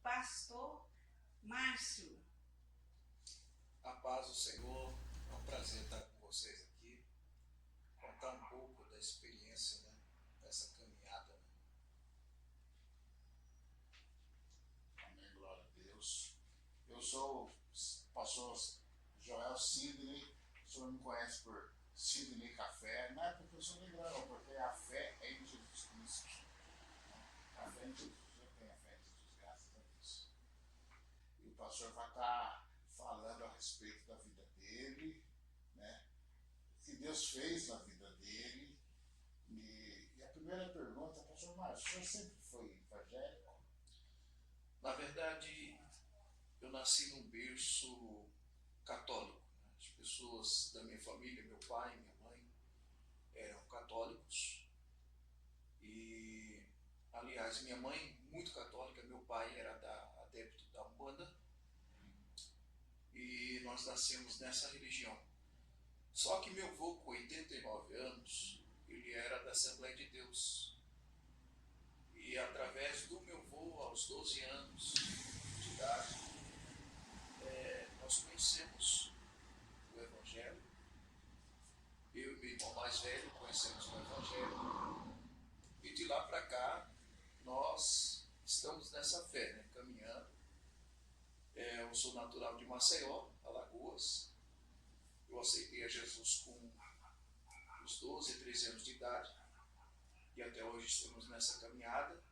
pastor Márcio. A paz do Senhor, é um prazer estar com vocês aqui, contar um pouco da experiência, né, dessa caminhada. Né? Amém, glória a Deus. Eu sou o pastor Joel Sidney, o senhor me conhece por Sidney Café, não é porque eu sou negrão, não, porque a fé é em Jesus Cristo. A fé em Jesus, eu tenho a fé em Jesus, graças a Deus. E o pastor vai estar falando a respeito da vida dele, né? O que Deus fez na vida dele. E a primeira pergunta, pastor Márcio, o senhor sempre foi evangélico? Na verdade, eu nasci num berço católico. Né? As pessoas da minha família, meu pai, minha mãe, eram católicos. E, aliás, minha mãe, muito católica, meu pai era adepto da Umbanda. E nós nascemos nessa religião. Só que meu avô, com 89 anos, ele era da Assembleia de Deus. E através do meu avô, aos 12 anos de idade, nós conhecemos o Evangelho. Eu e meu irmão mais velho conhecemos o Evangelho. E de lá para cá, nós estamos nessa fé, né, caminhando. Eu sou natural de Maceió, Alagoas. Eu aceitei a Jesus com os 12, 13 anos de idade. E até hoje estamos nessa caminhada.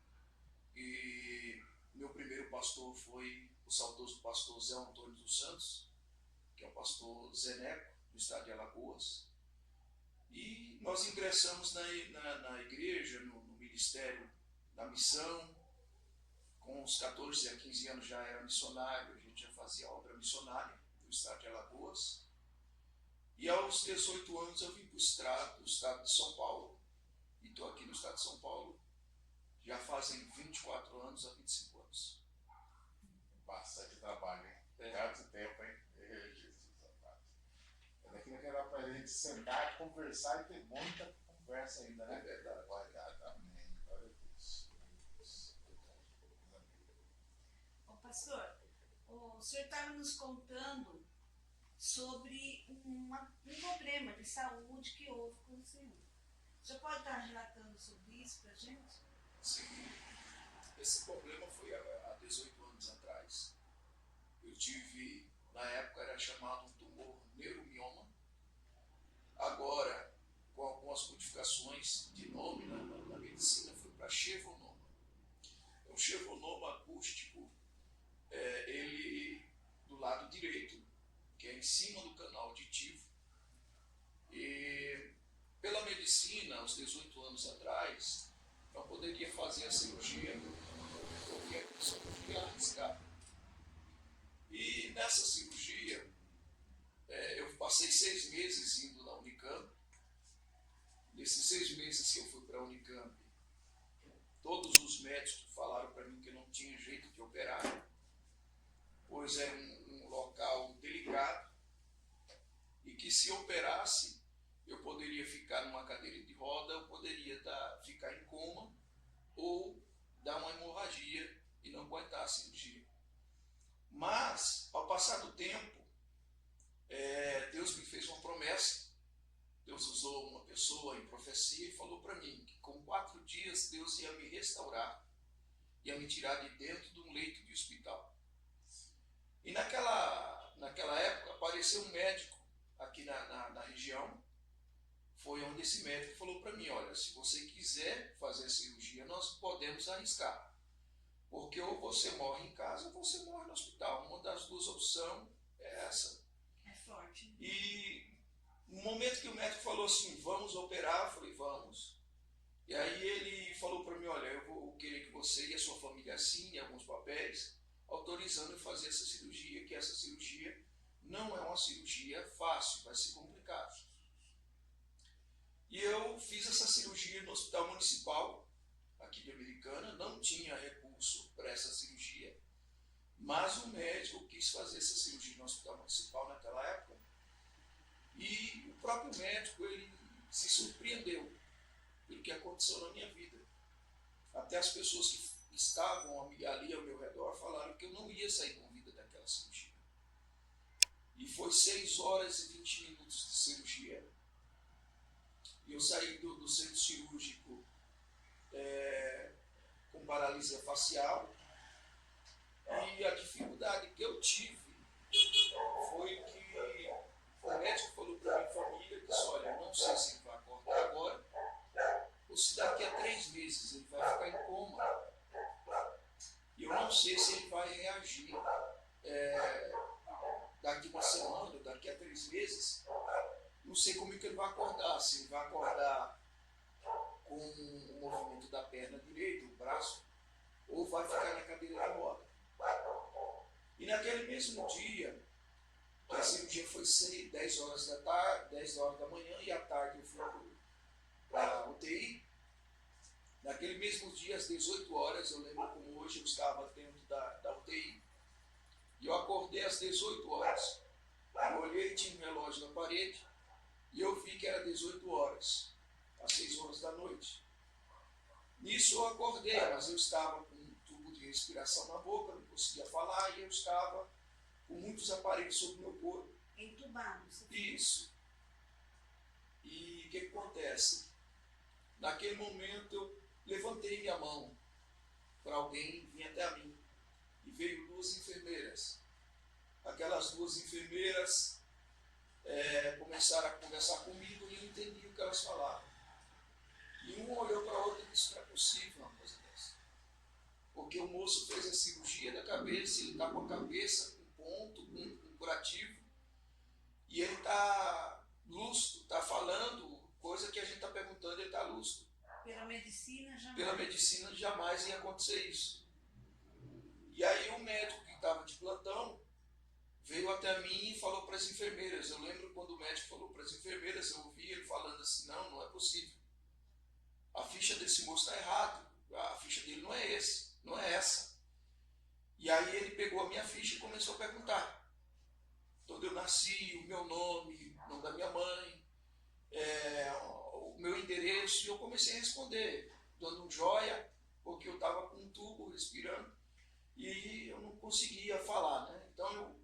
E meu primeiro pastor foi o saudoso pastor Zé Antônio dos Santos, que é o pastor Zeneco, do estado de Alagoas. E nós ingressamos na igreja, no ministério da missão. Com uns 14 a 15 anos já era missionário, a gente já fazia obra missionária no estado de Alagoas. E aos 18 anos eu vim para o estado de São Paulo. E estou aqui no estado de São Paulo já fazem 24 anos a 25 anos. Bastante trabalho, hein? Tanto tempo, hein? Jesus amado. É daquilo que era para a gente sentar, conversar e ter muita conversa ainda, né? É verdade. Vai dar, amém. Glória a Deus. Ô, pastor, o senhor estava nos contando sobre um problema de saúde que houve com o senhor. O senhor pode estar relatando sobre isso para a gente? Sim. Esse problema foi há 18 anos atrás. Eu tive, na época era chamado um tumor neuromioma. Agora, com algumas modificações de nome na medicina, foi para chevronoma. É um chevronoma acústico, ele do lado direito, que é em cima do canal auditivo. E pela medicina, aos 18 anos atrás, não poderia fazer a cirurgia, porque a pessoa poderia arriscar. E nessa cirurgia, eu passei 6 meses indo na Unicamp. Nesses 6 meses que eu fui para a Unicamp, todos os médicos falaram para mim que não tinha jeito de operar, pois era um local delicado, e que se operasse, eu poderia ficar numa cadeira de roda, eu poderia ficar em coma, ou dar uma hemorragia e não aguentar a cirurgia. Mas, ao passar do tempo, Deus me fez uma promessa. Deus usou uma pessoa em profecia e falou para mim que com 4 dias Deus ia me restaurar, ia me tirar de dentro de um leito de hospital. E naquela época apareceu um médico aqui na região. Foi onde esse médico falou para mim: olha, se você quiser fazer a cirurgia, nós podemos arriscar. Porque ou você morre em casa ou você morre no hospital. Uma das duas opções é essa. É forte. E no momento que o médico falou assim, vamos operar, eu falei, vamos. E aí ele falou para mim: olha, eu vou querer que você e a sua família assinem alguns papéis autorizando eu fazer essa cirurgia, que essa cirurgia não é uma cirurgia fácil, vai ser complicado. E eu fiz essa cirurgia no Hospital Municipal, aqui de Americana. Não tinha recurso para essa cirurgia, mas o médico quis fazer essa cirurgia no Hospital Municipal naquela época. E o próprio médico, ele se surpreendeu pelo que aconteceu na minha vida. Até as pessoas que estavam ali ao meu redor falaram que eu não ia sair com vida daquela cirurgia. E foi 6 horas e 20 minutos de cirurgia. E eu saí do centro cirúrgico com paralisia facial. E a dificuldade que eu tive foi que o médico falou para a minha família, disse, olha, eu não sei se ele vai acordar agora, ou se daqui a 3 meses ele vai ficar em coma. E eu não sei se ele vai reagir daqui uma semana, daqui a 3 meses. Não sei como é que ele vai acordar, se ele vai acordar com o movimento da perna direita, o braço, ou vai ficar na cadeira de roda. E naquele mesmo dia, a cirurgia foi 10 horas da tarde, 10 horas da manhã, e à tarde eu fui para a UTI. Naquele mesmo dia, às 18 horas, eu lembro como hoje eu estava dentro da UTI, e eu acordei às 18 horas. Eu olhei, tinha um relógio na parede, e eu vi que era 18 horas, às 6 horas da noite. Nisso eu acordei, mas eu estava com um tubo de respiração na boca, não conseguia falar, e eu estava com muitos aparelhos sobre o meu corpo. Entubado. Isso. E o que acontece? Naquele momento eu levantei minha mão para alguém vir até a mim. E veio 2 enfermeiras. Aquelas 2 enfermeiras começaram a conversar comigo e eu entendi o que elas falavam. E um olhou para o outro e disse, não é possível uma coisa dessa. Porque o moço fez a cirurgia da cabeça, ele está com a cabeça com ponto, com curativo, e ele está lúcido, está falando, coisa que a gente está perguntando, ele está lúcido. Pela medicina jamais. Pela medicina jamais ia acontecer isso. E aí o médico que estava de plantão veio até mim e falou para as enfermeiras. Eu lembro quando o médico falou para as enfermeiras, eu ouvi ele falando assim, não é possível. A ficha desse moço está errada. A ficha dele não é essa. E aí ele pegou a minha ficha e começou a perguntar. Onde eu nasci, o meu nome, o nome da minha mãe, o meu endereço, e eu comecei a responder, dando um joia, porque eu estava com um tubo respirando, e eu não conseguia falar, né? Então eu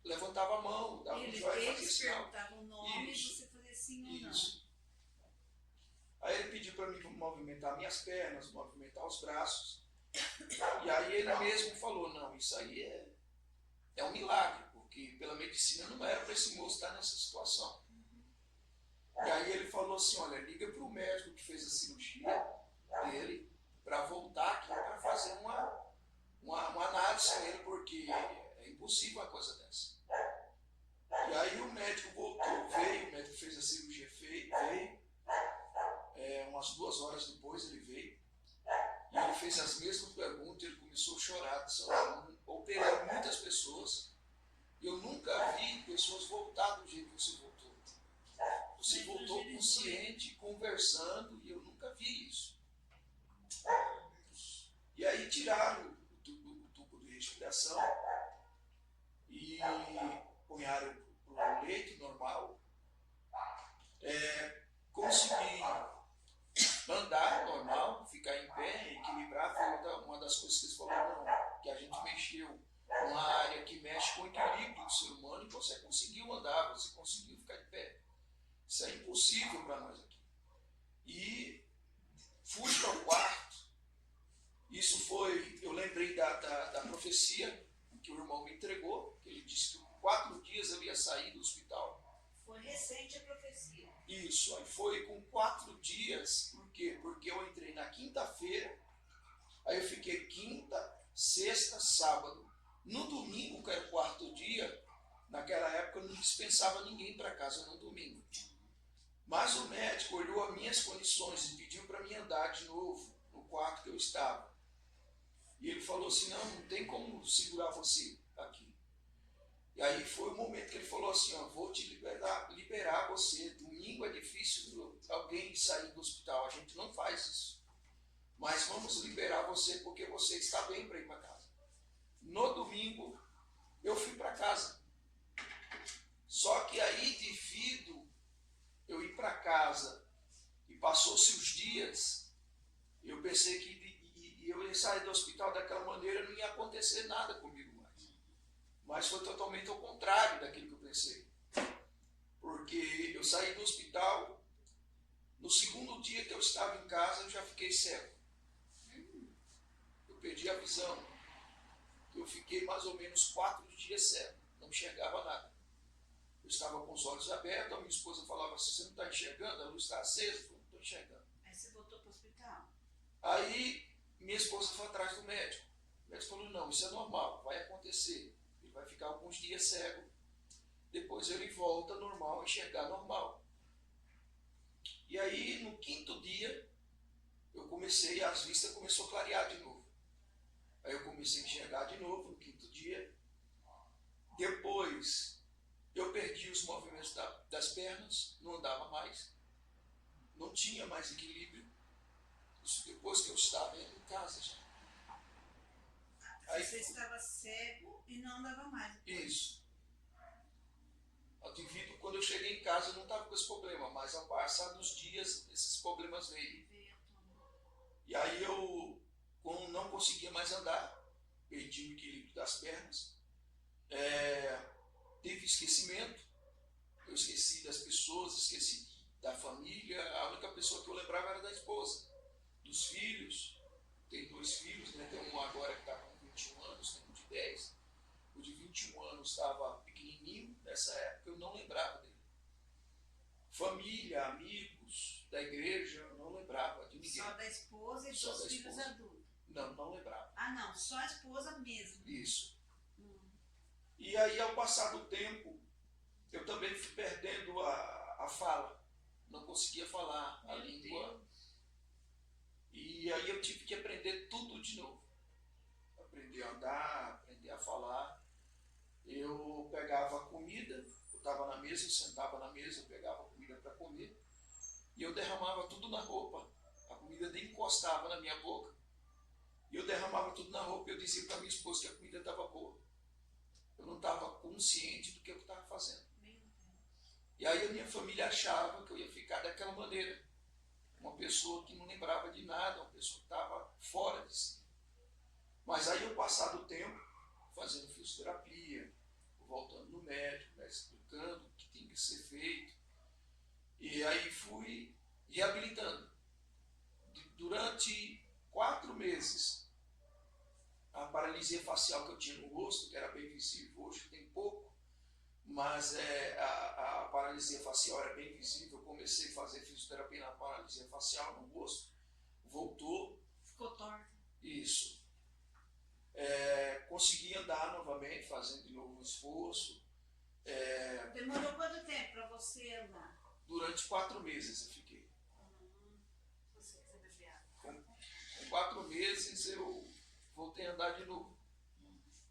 levantava a mão, dava um joia e fazia sinal. Eles perguntavam o nome Isso. e você fazia sim ou não. Isso. Aí ele pediu para mim movimentar minhas pernas, movimentar os braços. E aí ele mesmo falou, não, isso aí é um milagre, porque pela medicina não era para esse moço estar nessa situação. E aí ele falou assim, olha, liga para o médico que fez a cirurgia dele para voltar aqui para fazer uma análise com ele, porque é impossível uma coisa dessa. E aí o médico voltou, veio, o médico fez a cirurgia, veio. Umas 2 horas depois ele veio e ele fez as mesmas perguntas, ele começou a chorar, disse, eu operei muitas pessoas e eu nunca vi pessoas voltar do jeito que você voltou. Você voltou consciente, conversando, e eu nunca vi isso. E aí tiraram o tubo de respiração e punharam para o leito normal. Consegui andar normal, ficar em pé, equilibrar, foi uma das coisas que eles falaram, não, que a gente mexeu numa área que mexe com o equilíbrio do ser humano e você conseguiu andar, você conseguiu ficar de pé. Isso é impossível para nós aqui. E fui para o quarto. Isso foi, eu lembrei da profecia que o irmão me entregou, que ele disse que 4 dias eu ia sair do hospital. Foi recente a profecia. Isso, aí foi com 4 dias, por quê? Porque eu entrei na quinta-feira, aí eu fiquei quinta, sexta, sábado. No domingo, que era o 4º dia, naquela época eu não dispensava ninguém para casa no domingo. Mas o médico olhou as minhas condições e pediu para mim andar de novo no quarto que eu estava. E ele falou assim, não tem como segurar você aqui. E aí foi o momento que ele falou assim, vou te liberar você. Domingo é difícil alguém sair do hospital, a gente não faz isso. Mas vamos liberar você porque você está bem para ir para casa. No domingo, eu fui para casa. Só que aí, devido eu ir para casa e passou-se os dias, eu pensei que eu ia sair do hospital daquela maneira, não ia acontecer nada comigo Mas foi totalmente ao contrário daquilo que eu pensei. Porque eu saí do hospital, no segundo dia que eu estava em casa, eu já fiquei cego. Eu perdi a visão. Eu fiquei mais ou menos 4 dias cego, não enxergava nada. Eu estava com os olhos abertos, a minha esposa falava assim, você não está enxergando? A luz está acesa? Eu não estou enxergando. Aí você voltou para o hospital? Aí minha esposa foi atrás do médico. O médico falou, não, isso é normal, vai acontecer. Ele vai ficar alguns dias cego, depois ele volta normal, a enxergar normal. E aí, no 5º dia, as vistas começou a clarear de novo. Aí eu comecei a enxergar de novo no 5º dia. Depois, eu perdi os movimentos das pernas, não andava mais, não tinha mais equilíbrio. Isso depois que eu estava em casa já. Aí, você estava cego e não andava mais. Isso. Devido, quando eu cheguei em casa, eu não estava com esse problema, mas ao passar dos dias, esses problemas veio. E aí eu não conseguia mais andar, perdi o equilíbrio das pernas, teve esquecimento, eu esqueci das pessoas, esqueci da família, a única pessoa que eu lembrava era da esposa, dos filhos, tem 2 filhos, né? Tem um agora que está com 21 anos, tem um de 10, o de 21 anos estava pequenininho, nessa época eu não lembrava dele. Família, amigos da igreja, eu não lembrava de ninguém. Só da esposa e Só dos da filhos esposa. adultos? Não lembrava. Ah, não, só a esposa mesmo. Isso. E aí, ao passar do tempo, eu também fui perdendo a fala. Não conseguia falar a língua. Deus. E aí eu tive que aprender tudo de novo. Aprender a andar, aprender a falar. Eu pegava a comida, eu estava na mesa, eu sentava na mesa, eu pegava a comida para comer. E eu derramava tudo na roupa. A comida nem encostava na minha boca. E eu derramava tudo na roupa e eu dizia para minha esposa que a comida estava boa. Eu não estava consciente do que eu estava fazendo. E aí a minha família achava que eu ia ficar daquela maneira. Uma pessoa que não lembrava de nada, uma pessoa que estava fora de si. Mas aí eu passado o tempo, fazendo fisioterapia, voltando no médico, né, explicando o que tinha que ser feito. E aí fui reabilitando. Durante 4 meses, a paralisia facial que eu tinha no rosto, que era bem visível, hoje tem pouco, mas a paralisia facial era bem visível. Eu comecei a fazer fisioterapia na paralisia facial no rosto, voltou. Ficou torto. Isso. Consegui andar novamente, fazendo de novo um esforço. Demorou quanto tempo para você andar? Durante 4 meses eu fiquei. Você que você bebeu água. Com 4 meses eu voltei a andar de novo.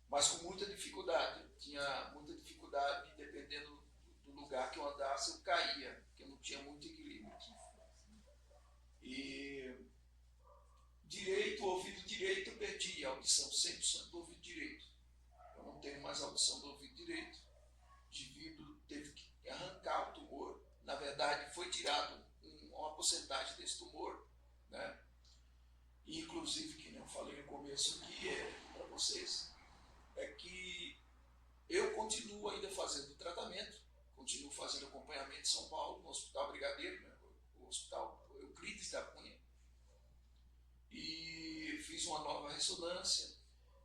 Mas com muita dificuldade. Eu tinha muita dificuldade, dependendo do lugar que eu andasse, eu caía, porque eu não tinha muito equilíbrio. E ouvido direito, eu perdi a audição 100% do ouvido direito. Eu não tenho mais audição do ouvido direito. Teve que arrancar o tumor. Na verdade, foi tirado uma porcentagem desse tumor, né? E, inclusive, que nem eu falei no começo aqui, para vocês, é que eu continuo ainda fazendo tratamento, continuo fazendo acompanhamento em São Paulo, no Hospital Brigadeiro, né? O Hospital Euclides da Cunha, e fiz uma nova ressonância,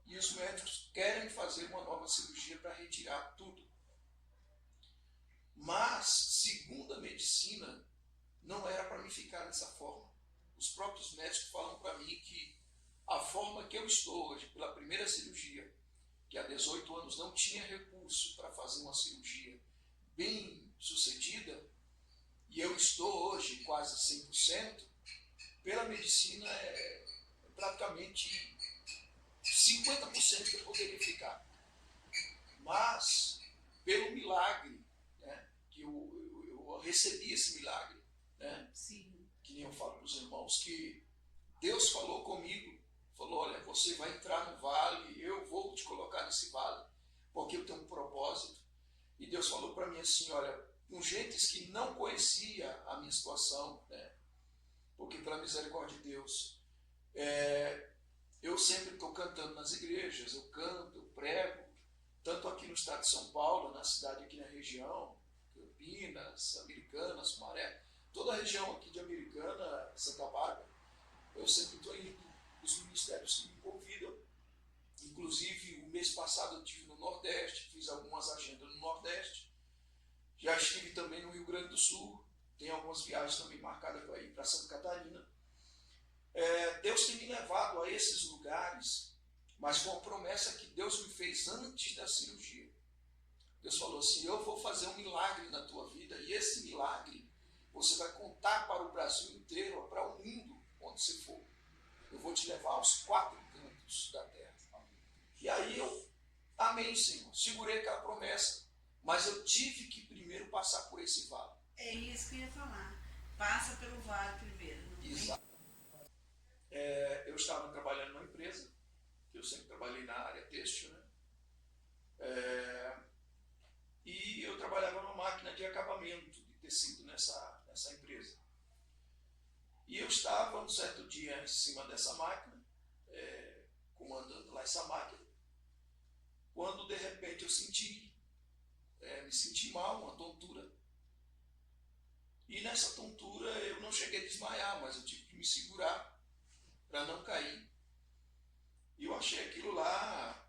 e os médicos querem fazer uma nova cirurgia para retirar tudo. Mas, segundo a medicina, não era para mim ficar dessa forma. Os próprios médicos falam para mim que a forma que eu estou hoje, pela primeira cirurgia, que há 18 anos não tinha recurso para fazer uma cirurgia bem sucedida, e eu estou hoje quase 100%, pela medicina praticamente 50% que eu poderia ficar. Mas, pelo milagre, né, que eu recebi esse milagre, né, Sim. que nem eu falo para os irmãos, que Deus falou comigo, falou, olha, você vai entrar no vale, eu vou te colocar nesse vale, porque eu tenho um propósito. E Deus falou para mim assim, olha, com gentes que não conhecia a minha situação, né, porque pela misericórdia de Deus, eu sempre estou cantando nas igrejas, eu canto, eu prego, tanto aqui no estado de São Paulo, na cidade aqui na região, Campinas, Americana, Sumaré, toda a região aqui de Americana, Santa Bárbara, eu sempre estou indo, os ministérios que me convidam. Inclusive, o mês passado eu estive no Nordeste, fiz algumas agendas no Nordeste, já estive também no Rio Grande do Sul, tem algumas viagens também marcadas para ir para Santa Catarina. Deus tem me levado a esses lugares, mas com a promessa que Deus me fez antes da cirurgia. Deus falou assim: eu vou fazer um milagre na tua vida, e esse milagre você vai contar para o Brasil inteiro, para o mundo, onde você for. Eu vou te levar aos 4 cantos da terra. E aí eu, amém, Senhor, segurei aquela promessa, mas eu tive que primeiro passar por esse vale. É isso que eu ia falar. Passa pelo vale primeiro. Exato. Eu estava trabalhando numa empresa, que eu sempre trabalhei na área têxtil, né? E eu trabalhava numa máquina de acabamento de tecido nessa empresa. E eu estava um certo dia em cima dessa máquina, comandando lá essa máquina, quando de repente eu me senti mal, uma tontura. E nessa tontura eu não cheguei a desmaiar, mas eu tive que me segurar para não cair. E eu achei aquilo lá,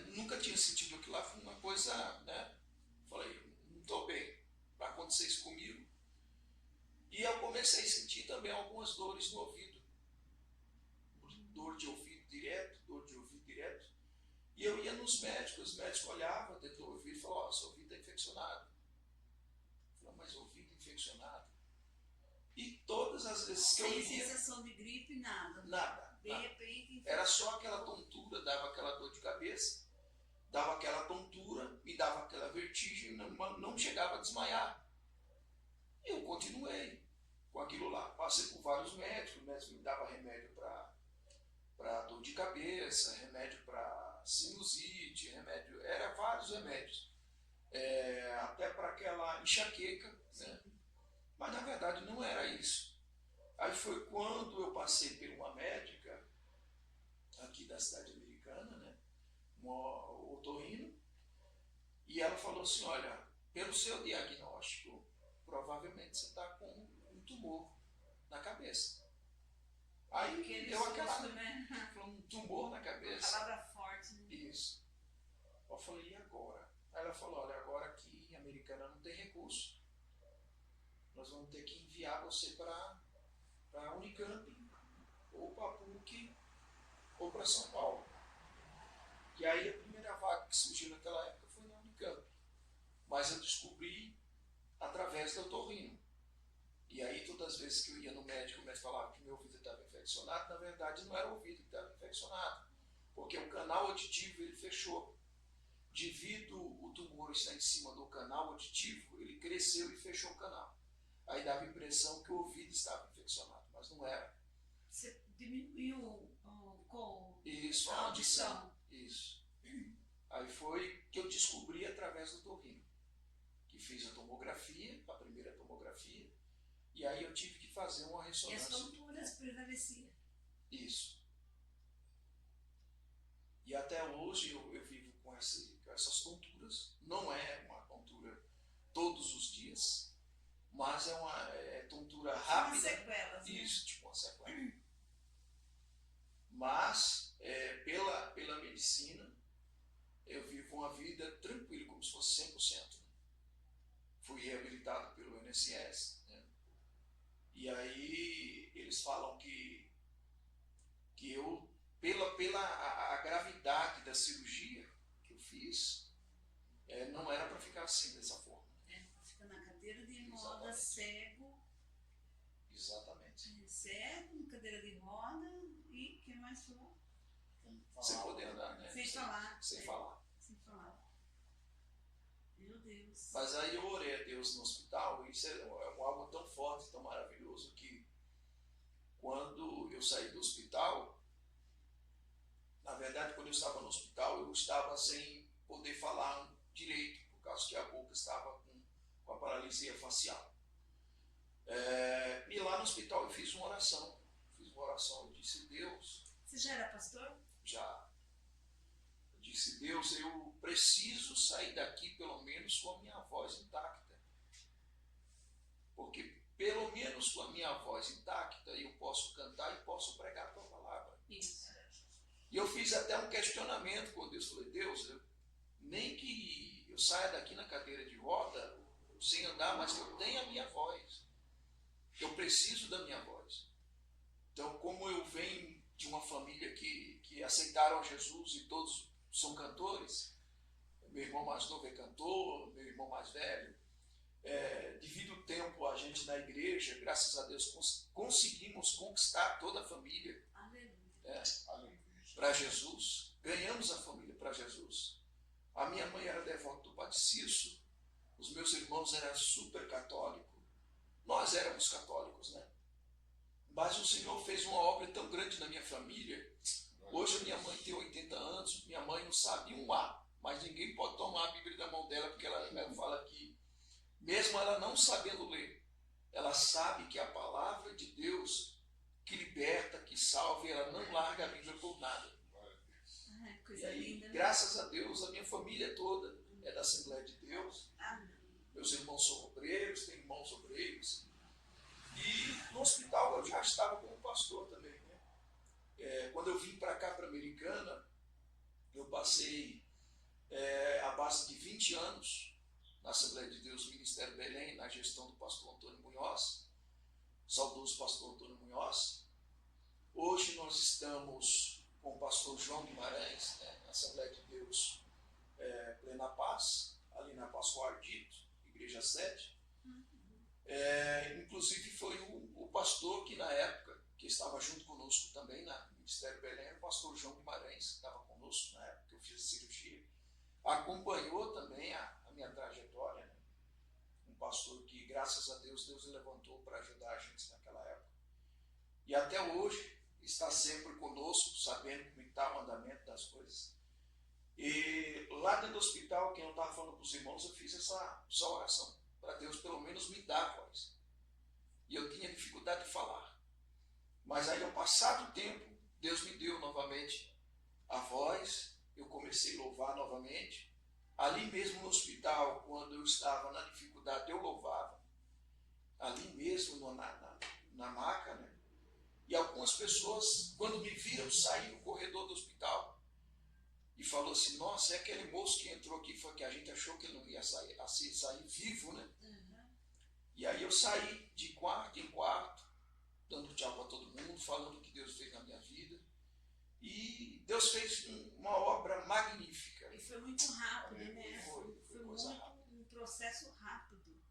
nunca tinha sentido aquilo lá, foi uma coisa, né? Falei, não estou bem, vai acontecer isso comigo. E eu comecei a sentir também algumas dores no ouvido, dor de ouvido direto. E eu ia nos médicos, os médicos olhavam dentro do ouvido e falavam: seu ouvido está infeccionado. Eu falei: mas ouvido infeccionado? E todas as vezes que eu ia... Sem sensação de gripe, nada. Nada. De repente... Era só aquela tontura, dava aquela dor de cabeça, dava aquela tontura, me dava aquela vertigem, não chegava a desmaiar. E eu continuei com aquilo lá. Passei por vários médicos, o médico me dava remédio para dor de cabeça, remédio para sinusite, era vários remédios. Até para aquela enxaqueca, né? Mas na verdade não era isso. Aí foi quando eu passei por uma médica aqui da cidade americana, né? Uma otorrino, e ela falou assim: olha, pelo seu diagnóstico, provavelmente você está com um tumor na cabeça. Aí deu aquela, né? um tumor na cabeça. Palavra forte, né? Isso. Eu falei: e agora? Aí ela falou: olha, agora aqui em Americana não tem recurso. Nós vamos ter que enviar você para a Unicamp, ou para a PUC, ou para São Paulo. E aí a primeira vaga que surgiu naquela época foi na Unicamp. Mas eu descobri através do otorrino. E aí todas as vezes que eu ia no médico, o médico falava que meu ouvido estava infeccionado. Na verdade não era o ouvido que estava infeccionado, porque o canal auditivo ele fechou. Devido o tumor estar em cima do canal auditivo, ele cresceu e fechou o canal. Aí dava a impressão que o ouvido estava infeccionado, mas não era. Você diminuiu Isso, a audição. Isso. Aí foi que eu descobri através do otorrino, que fiz a tomografia, a primeira tomografia, e aí eu tive que fazer uma ressonância. E as tonturas prevaleciam. Isso. E até hoje eu vivo com essas tonturas. Não é uma tontura todos os dias, mas é uma tontura rápida. Uma sequela. Isso, tipo uma sequela. Mas, pela medicina, eu vivo uma vida tranquila, como se fosse 100%. Fui reabilitado pelo INSS, né? E aí eles falam que eu, pela gravidade da cirurgia que eu fiz, não era para ficar assim, dessa forma. Fica na cadeira de roda, cego. Exatamente. Cego, na cadeira de roda e o que mais falou? Sem poder andar, né? Sem falar. Sem falar. Sem falar. Meu Deus. Mas aí eu orei a Deus no hospital, e isso é algo tão forte, tão maravilhoso, que quando eu saí do hospital, na verdade, quando eu estava no hospital, eu estava sem poder falar direito, por causa que a boca estava com a paralisia facial. E lá no hospital eu fiz uma oração. Eu disse: Deus... Você já era pastor? Já. Eu disse: Deus, eu preciso sair daqui pelo menos com a minha voz intacta. Porque pelo menos com a minha voz intacta eu posso cantar e posso pregar a tua palavra. Isso. E eu fiz até um questionamento com Deus. Falei: Deus, nem que eu saia daqui na cadeira de roda, sem andar, mas que eu tenha a minha voz. Eu preciso da minha voz. Então, como eu venho de uma família que aceitaram Jesus e todos são cantores, meu irmão mais novo é cantor, meu irmão mais velho, devido ao tempo a gente na igreja, graças a Deus, conseguimos conquistar toda a família para Jesus, ganhamos a família para Jesus. A minha mãe era devota do Padre Cício, os meus irmãos eram super católicos, nós éramos católicos, né? Mas o Senhor fez uma obra tão grande na minha família. Hoje a minha mãe tem 80 anos, minha mãe não sabe um A, mas ninguém pode tomar a Bíblia da mão dela, porque ela fala que, mesmo ela não sabendo ler, ela sabe que a palavra de Deus que liberta, que salva, e ela não larga a Bíblia por nada. Coisa linda, né? Graças a Deus, a minha família toda é da Assembleia de Deus. Meus irmãos são obreiros, tenho irmãos obreiros. E no hospital eu já estava como pastor também, né? Quando eu vim para cá, para Americana, eu passei a base de 20 anos na Assembleia de Deus, Ministério Belém, na gestão do pastor Antônio Munhoz, saudoso pastor Antônio Munhoz. Hoje nós estamos com o pastor João Guimarães, né, na Assembleia de Deus Plena Paz, ali na Pascoal Ardito, Igreja 7. Inclusive foi o pastor que na época, que estava junto conosco também no Ministério Belém, o pastor João Guimarães, que estava conosco na época que eu fiz a cirurgia, acompanhou também a minha trajetória, né? Um pastor que, graças a Deus, Deus levantou para ajudar a gente naquela época. E até hoje está sempre conosco, sabendo como está o andamento das coisas. E lá dentro do hospital, quem eu estava falando para os irmãos, eu fiz essa oração, para Deus pelo menos me dar a voz. E eu tinha dificuldade de falar. Mas aí, ao passar do tempo, Deus me deu novamente a voz, eu comecei a louvar novamente. Ali mesmo no hospital, quando eu estava na dificuldade, eu louvava. Ali mesmo, na maca, né? E algumas pessoas, quando me viram, sair no corredor do hospital e falou assim: nossa, é aquele moço que entrou aqui, foi que a gente achou que ele não ia sair vivo, né? E aí eu saí de quarto em quarto, dando tchau para todo mundo, falando o que Deus fez na minha vida. E Deus fez uma obra magnífica. E foi muito rápido, né? Foi coisa muito rápida. um processo rápido.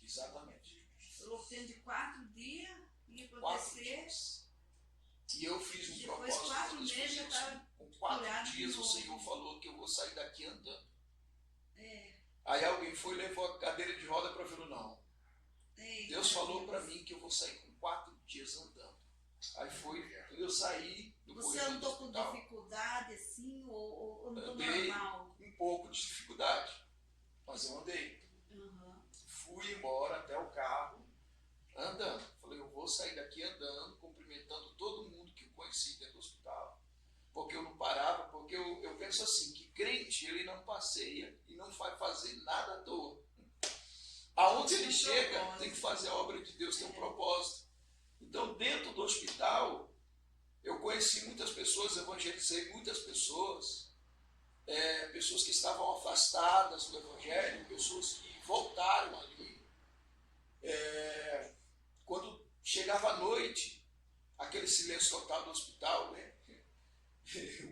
Exatamente. Falou que dentro de 4 dias ia 4 acontecer. dias. E eu fiz um Depois, propósito. 4 com Deus, meses, já Deus, estava com 4 curado de dias o novo. Senhor falou que eu vou sair daqui andando. É. Aí alguém foi e levou a cadeira de roda para ver o não. Eita, Deus falou para mim que eu vou sair com 4 dias andando. Aí foi, eu saí do Você corredor do andou com hospital. dificuldade assim ou andou Andei normal? um pouco de dificuldade, mas eu andei. Fui embora até o carro, andando. Falei, eu vou sair daqui andando, cumprimentando todo mundo que eu conheci dentro do hospital. Porque eu não parava, porque eu penso assim, que crente, ele não passeia e não vai fazer nada à toa. Aonde ele chega, tem que fazer a obra de Deus, tem um propósito. Então, dentro do hospital, eu conheci muitas pessoas, evangelizei muitas pessoas, pessoas que estavam afastadas do Evangelho, pessoas que voltaram ali. Quando chegava a noite, aquele silêncio total do hospital, né?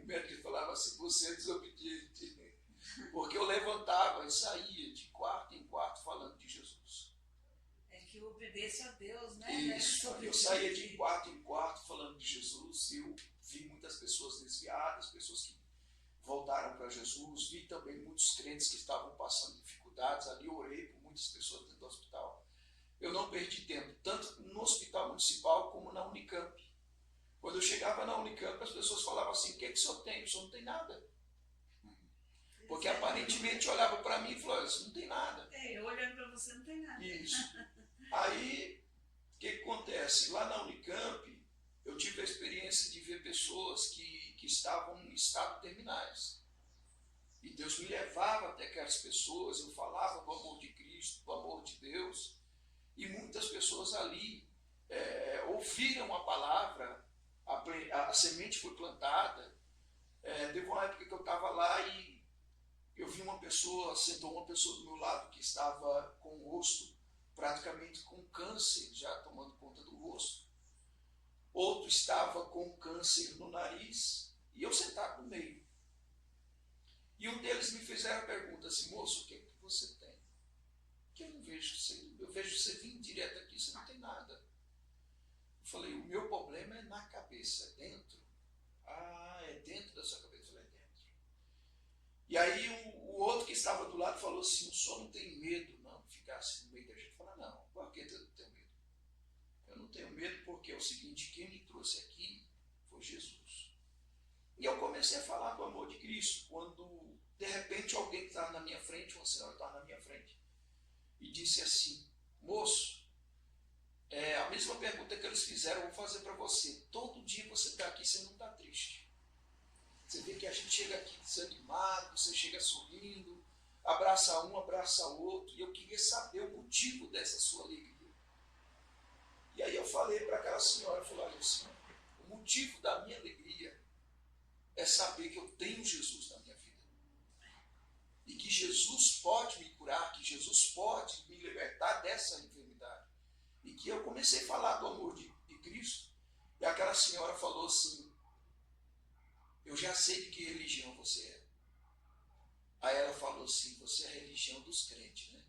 O médico falava assim: você é desobediente. Porque eu levantava e saía de quarto em quarto falando de Jesus. É que eu obedeço a Deus, né? Isso, eu saía de quarto em quarto falando de Jesus. Eu vi muitas pessoas desviadas, pessoas que voltaram para Jesus. Vi também muitos crentes que estavam passando dificuldades. Ali eu orei por muitas pessoas dentro do hospital. Eu não perdi tempo, tanto no hospital municipal como na Unicamp. Quando eu chegava na Unicamp, as pessoas falavam assim: o que é que o senhor tem? O senhor não tem nada. Porque aparentemente olhava para mim e falava: isso não tem nada. Eu olhando para você não tem nada. Isso. Aí, o que acontece? Lá na Unicamp, eu tive a experiência de ver pessoas que estavam em estado terminais. E Deus me levava até aquelas pessoas, eu falava do amor de Cristo, do amor de Deus, e muitas pessoas ali ouviram a palavra, a semente foi plantada. Teve uma época que eu estava lá e eu vi sentou uma pessoa do meu lado que estava com o rosto praticamente com câncer, já tomando conta do rosto. Outro estava com câncer no nariz, e eu sentado no meio. E um deles me fizeram a pergunta assim: moço, o que é que você tem? Que eu não vejo você, eu vejo você vir direto aqui, você não tem nada. Eu falei: o meu problema é na cabeça, é dentro. Ah, é dentro da sua cabeça? Eu falei: é dentro. E aí o outro que estava do lado falou assim: o senhor não tem medo não de ficar assim no meio da gente? Eu falei: não, por que eu não tenho medo? Eu não tenho medo porque é o seguinte, quem me trouxe aqui foi Jesus. E eu comecei a falar do amor de Cristo, quando de repente alguém que estava na minha frente, uma senhora estava na minha frente, e disse assim: moço, a mesma pergunta que eles fizeram, eu vou fazer para você. Todo dia você está aqui, você não está triste. Você vê que a gente chega aqui desanimado, você chega sorrindo, abraça um, abraça outro, e eu queria saber o motivo dessa sua alegria. E aí eu falei para aquela senhora, eu falei: olha, senhora, o motivo da minha alegria é saber que eu tenho Jesus na minha vida. E que Jesus pode me curar, que Jesus pode me libertar dessa enfermidade. E que eu comecei a falar do amor de Cristo, e aquela senhora falou assim: eu já sei de que religião você é. Aí ela falou assim: você é a religião dos crentes, né?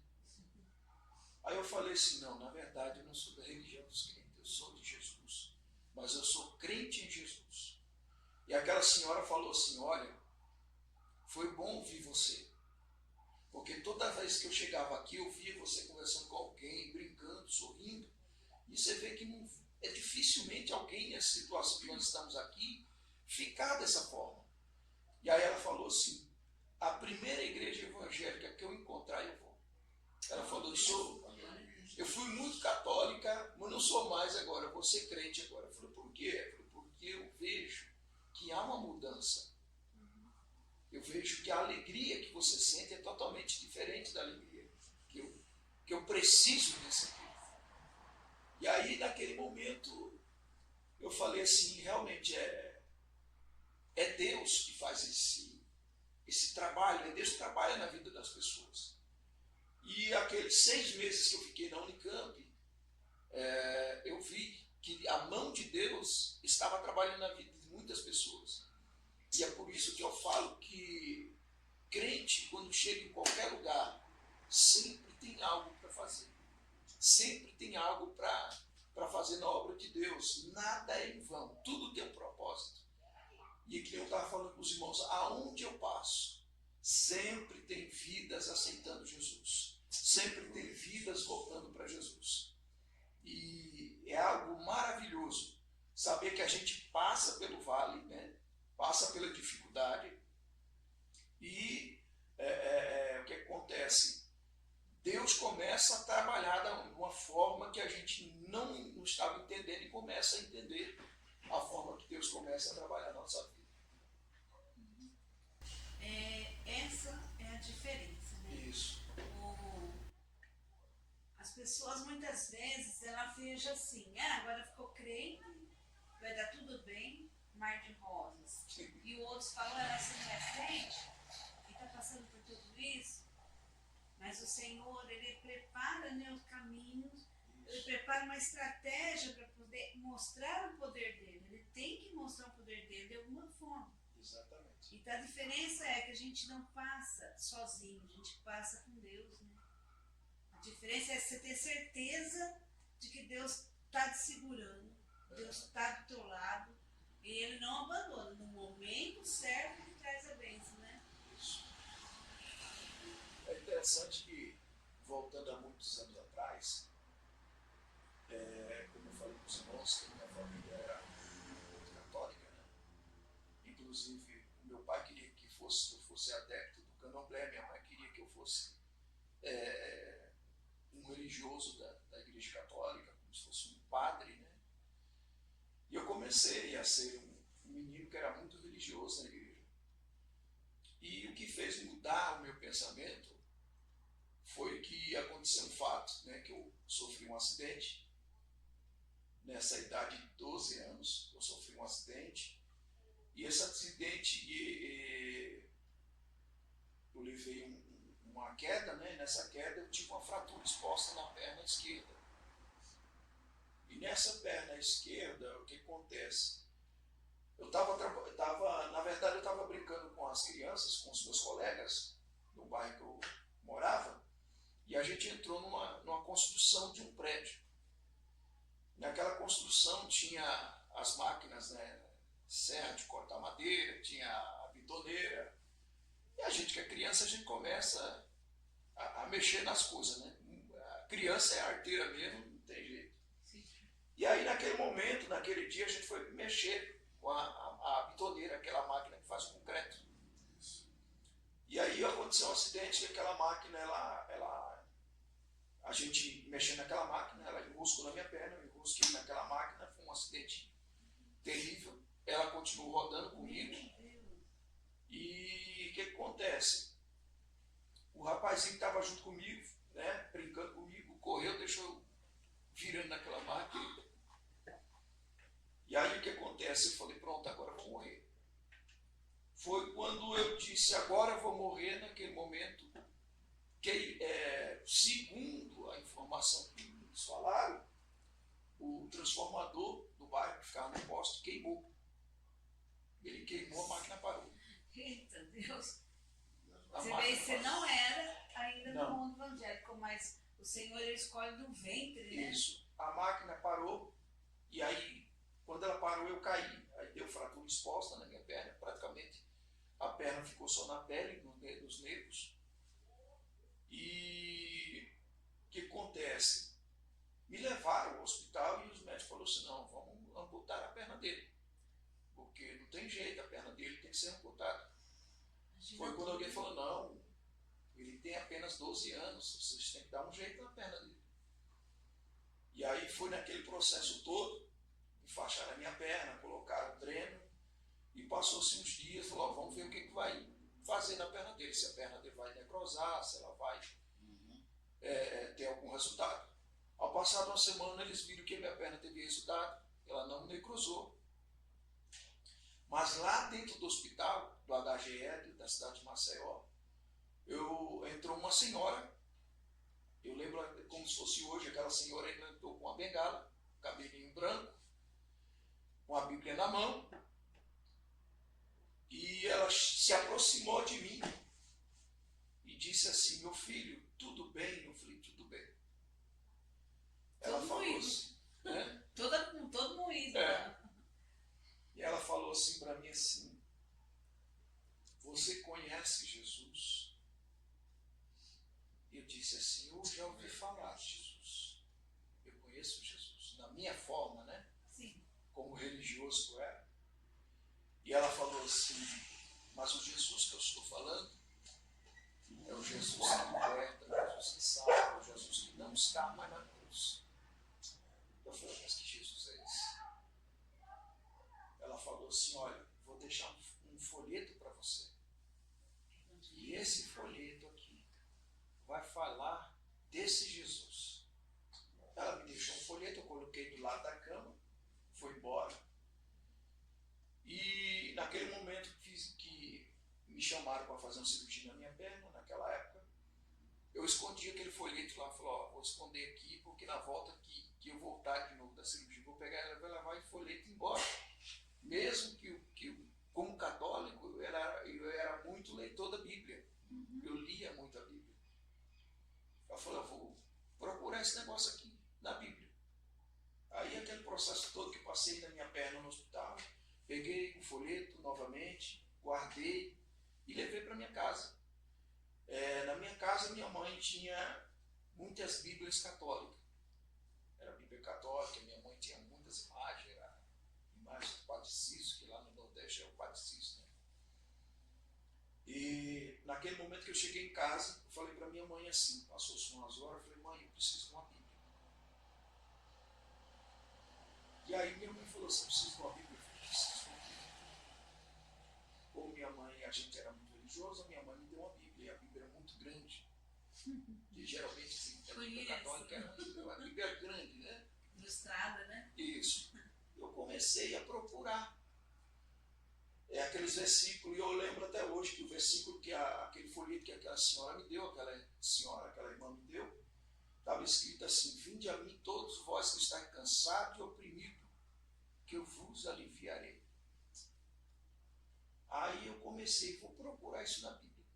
Aí eu falei assim: não, na verdade eu não sou da religião dos crentes, eu sou de Jesus, mas eu sou crente em Jesus. E aquela senhora falou assim: olha, foi bom ouvir você, porque toda vez que eu chegava aqui, eu via você conversando com alguém, brincando, sorrindo, e você vê que não, dificilmente alguém nessa situação que nós estamos aqui ficar dessa forma. E aí ela falou assim: a primeira igreja evangélica que eu encontrar, eu vou. Ela falou: eu fui muito católica, mas não sou mais agora, eu vou ser crente agora. Eu falei: por quê? Eu falei: porque eu vejo que há uma mudança. Eu vejo que a alegria que você sente é totalmente diferente da alegria que eu preciso desse aqui. E aí, naquele momento, eu falei assim: realmente é Deus que faz esse trabalho, é Deus que trabalha na vida das pessoas. E aqueles 6 meses que eu fiquei na Unicamp, eu vi que a mão de Deus estava trabalhando na vida de muitas pessoas. E é por isso que eu falo que crente, quando chega em qualquer lugar, sempre tem algo para fazer. Sempre tem algo para fazer na obra de Deus. Nada é em vão, tudo tem um propósito. E que eu estava falando com os irmãos, aonde eu passo, sempre tem vidas aceitando Jesus. Sempre tem vidas voltando para Jesus. E é algo maravilhoso saber que a gente passa pelo vale, né? Passa pela dificuldade, e o que acontece? Deus começa a trabalhar de uma forma que a gente não estava entendendo, e começa a entender a forma que Deus começa a trabalhar na nossa vida. Essa é a diferença, né? Isso. As pessoas muitas vezes elas vejam assim: agora ficou crente, vai dar tudo bem, mar de rosas. E o outro fala: você não é crente e está passando por tudo isso, mas o Senhor, Ele prepara, né, os caminhos, Ele prepara uma estratégia para poder mostrar o poder dele. Ele tem que mostrar o poder dele de alguma forma. Exatamente. Então a diferença é que a gente não passa sozinho, a gente passa com Deus, né? A diferença é você ter certeza de que Deus está te segurando, Deus está do teu lado, e Ele não abandona. No momento certo, Ele traz a bênção, né? Isso. É interessante que, voltando a muitos anos atrás, como eu falei com os irmãos, que minha família era muito católica, né? Inclusive, meu pai queria que eu fosse adepto do candomblé, minha mãe queria que eu fosse um religioso da igreja católica, como se fosse um padre, né? E eu comecei a ser um menino que era muito religioso na igreja. E o que fez pensamento foi que aconteceu um fato, né, que eu sofri um acidente. Nessa idade de 12 anos, eu sofri um acidente. E esse acidente, eu levei uma queda, né? Nessa queda eu tive uma fratura exposta na perna esquerda. E nessa perna esquerda, o que acontece? Na verdade, eu estava brincando com as crianças, com os meus colegas, no bairro que eu morava, e a gente entrou numa construção de um prédio. Naquela construção tinha as máquinas, né, serra de cortar madeira, tinha a bitoneira. E a gente que é criança, a gente começa a mexer nas coisas, né? A criança é arteira mesmo, não tem jeito. Sim. E aí naquele momento, naquele dia, a gente foi mexer com a bitoneira, aquela máquina que faz concreto. E aí aconteceu um acidente que aquela máquina, a gente mexendo naquela máquina, ela enroscou na minha perna, eu enrosquei naquela máquina, foi um acidente terrível. Ela continuou rodando comigo. E o que acontece? O rapazinho que estava junto comigo, né, brincando comigo, correu, deixou eu virando naquela máquina. E aí o que acontece? Eu falei, pronto, agora eu vou morrer. Foi quando eu disse, agora eu vou morrer, naquele momento, que segundo a informação que eles falaram, o transformador do bairro que ficava no posto queimou. Ele queimou, a máquina parou. Eita Deus. A Você máquina vê, você parou. não era ainda Não. no mundo evangélico, mas o Senhor ele escolhe do ventre, né? Isso. A máquina parou, e aí, quando ela parou, eu caí. Aí deu fratura exposta na minha perna, praticamente. A perna ficou só na pele, nos nervos. E o que acontece? Me levaram ao hospital e os médicos falaram assim, não, vamos amputar a perna dele. Porque não tem jeito, a perna dele tem que ser amputada. Foi quando alguém falou, não, ele tem apenas 12 anos, vocês têm que dar um jeito na perna dele. E aí foi naquele processo todo, enfaixaram a minha perna, colocaram o dreno, e passou-se uns dias, falou, ó, vamos ver o que vai fazer na perna dele, se a perna dele vai necrosar, se ela vai ter algum resultado. Ao passar de uma semana, eles viram que a minha perna teve resultado, ela não necrosou. Mas lá dentro do hospital, do HGE, da cidade de Maceió, entrou uma senhora, eu lembro como se fosse hoje, aquela senhora entrou com uma bengala, cabelinho branco, com a Bíblia na mão, e ela se aproximou de mim e disse assim, meu filho, tudo bem? Eu falei, tudo bem. Ela Todo falou moído. assim, né? Todo moído. É. Né? E ela falou assim para mim assim, você conhece Jesus? E eu disse assim, eu já ouvi falar de Jesus. Eu conheço Jesus, na minha forma, né? Sim. Como religioso que eu era. E ela falou assim, mas o Jesus que eu estou falando é o Jesus que liberta, é o Jesus que salva, é o Jesus que não está mais na cruz. Eu falei, mas que Jesus é esse? Ela falou assim, olha, vou deixar um folheto para você. E esse folheto aqui vai falar desse Jesus. Ela me deixou um folheto, eu coloquei do lado da cama, foi embora. E naquele momento que me chamaram para fazer uma cirurgia na minha perna, naquela época, eu escondi aquele folheto lá, falei, ó, vou esconder aqui, porque na volta que eu voltar de novo da cirurgia, vou pegar ela, vou levar o folheto embora. Mesmo que como católico, eu era muito leitor da Bíblia. Eu lia muito a Bíblia. Eu falei, eu vou procurar esse negócio aqui, na Bíblia. Aí aquele processo todo que passei na minha perna no hospital, peguei o folheto novamente, guardei e levei para minha casa. Na minha casa, minha mãe tinha muitas Bíblias católicas. Era a Bíblia católica, minha mãe tinha muitas imagens, era imagens do Padre Cício, que lá no Nordeste é o Padre Cício, né? E naquele momento que eu cheguei em casa, eu falei para minha mãe assim, passou-se umas horas, eu falei, mãe, eu preciso de uma Bíblia. E aí minha mãe falou assim, preciso de uma Bíblia? Eu falei, preciso de uma Bíblia. Como minha mãe, a gente era muito religioso, a minha mãe me deu uma Bíblia, e a Bíblia era muito grande. E geralmente a Bíblia católica é uma Bíblia grande, né? Ilustrada, né? Isso. Eu comecei a procurar. Aqueles versículos, e eu lembro até hoje que o versículo aquele folheto que aquela senhora me deu, aquela irmã me deu, estava escrito assim: vinde a mim todos vós que estáis cansados e oprimidos, que eu vos aliviarei. Aí eu vou procurar isso na Bíblia.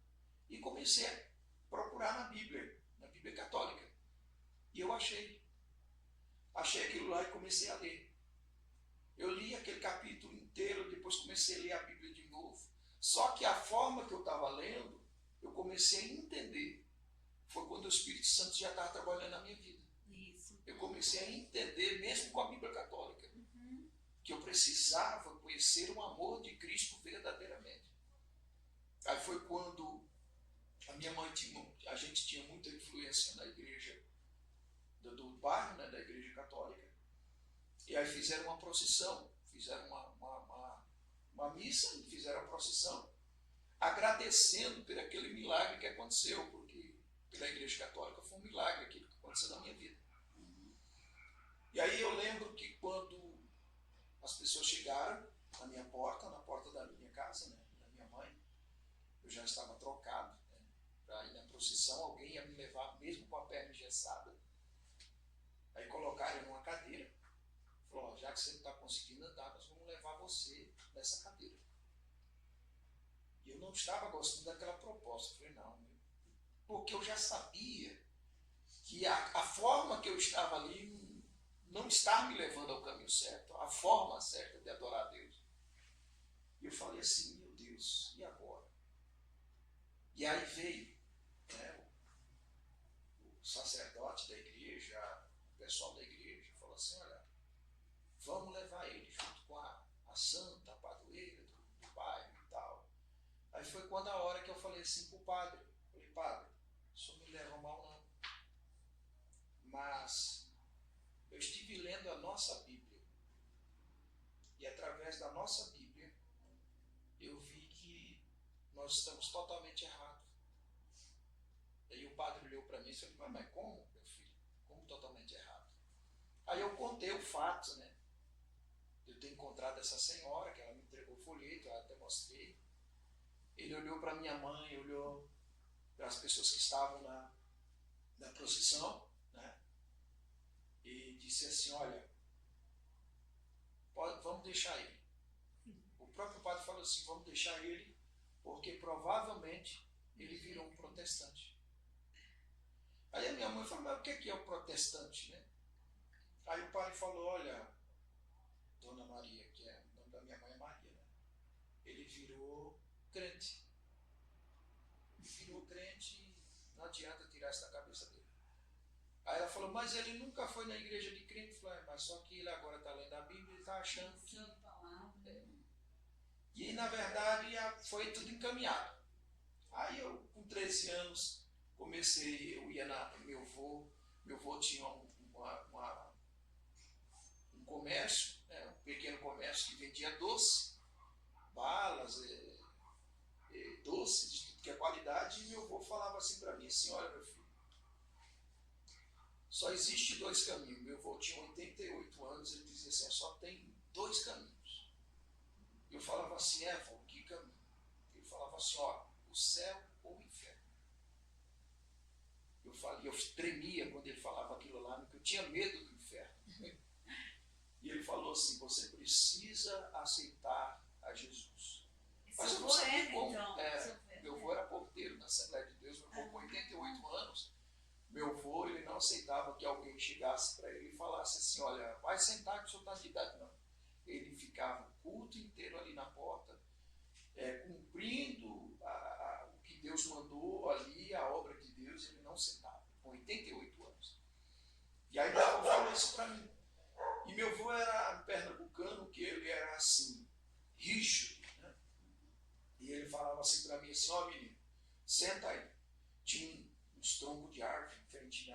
E comecei a procurar na Bíblia católica. E eu achei aquilo lá e comecei a ler. Eu li aquele capítulo inteiro, depois comecei a ler a Bíblia de novo. Só que a forma que eu estava lendo, eu comecei a entender. Foi quando o Espírito Santo já estava trabalhando na minha vida. Isso. Eu comecei a entender, mesmo com a Bíblia católica, que eu precisava conhecer o amor de Cristo verdadeiramente. Aí foi quando a minha mãe a gente tinha muita influência na igreja do bairro, né, da igreja católica. E aí fizeram uma procissão, fizeram uma missa e fizeram a procissão, agradecendo por aquele milagre que aconteceu, porque pela igreja católica foi um milagre aquilo que aconteceu na minha vida. E aí eu lembro que quando as pessoas chegaram na minha porta, na porta da minha casa, né, da minha mãe, eu já estava trocado, né, para ir na procissão, alguém ia me levar mesmo com a perna engessada. Aí colocaram numa cadeira, falou: já que você não está conseguindo andar, nós vamos levar você nessa cadeira. E eu não estava gostando daquela proposta. Eu falei: não, porque eu já sabia que a forma que eu estava ali não estava me levando ao caminho certo, a forma certa de adorar a Deus. E eu falei assim: meu Deus, e agora? E aí veio, né, o sacerdote da igreja, o pessoal da igreja, falou assim: olha, vamos levar ele junto com a santa, a padroeira do bairro e tal. Aí foi quando a hora que eu falei assim para o padre: falei: padre, o senhor me leva mal não, mas eu estive lendo a nossa Bíblia, e através da nossa Bíblia eu vi que nós estamos totalmente errados. Aí o padre olhou para mim e falou: mas como, meu filho? Como totalmente errado? Aí eu contei o fato, né, de eu ter encontrado essa senhora, que ela me entregou o folheto, eu até mostrei. Ele olhou para minha mãe, olhou para as pessoas que estavam na procissão, né, e disse assim: olha, vamos deixar ele. O próprio padre falou assim: vamos deixar ele, porque provavelmente ele virou um protestante. Aí a minha mãe falou: mas o que é o protestante, né? Aí o padre falou: olha, Dona Maria, que é o nome da minha mãe é Maria, né? Ele virou crente. Virou crente e não adianta tirar isso da cabeça dele. Aí ela falou: mas ele nunca foi na igreja de crente. Eu falei: mas só que ele agora está lendo a Bíblia e está achando que... E na verdade foi tudo encaminhado. Aí eu, com 13 anos, eu ia meu avô tinha um comércio, né, um pequeno comércio que vendia doce, balas, doces, de tudo que é qualidade, e meu avô falava assim para mim, assim: olha, meu filho, só existe 2 caminhos. Meu avô tinha 88 anos, ele dizia assim: só tem 2 caminhos. Eu falava assim: vô, que caminho? Ele falava assim: ó, o céu ou o inferno. Eu tremia quando ele falava aquilo lá, porque eu tinha medo do inferno. E ele falou assim: você precisa aceitar a Jesus. Mas eu não sabia como. Meu avô era porteiro na Assembleia de Deus, meu avô com 88 anos. Meu avô, ele não aceitava que alguém chegasse para ele e falasse assim: olha, vai sentar que o senhor está de idade. Não. Ele ficava o culto inteiro ali na porta, cumprindo o que Deus mandou ali, a obra de Deus, ele não sentava, com 88 anos. E aí meu avô falou isso para mim. E meu avô era pernambucano, que ele era assim, rígido, né? E ele falava assim para mim, assim: ó, menino, senta aí. Tinha uns troncos de árvore em frente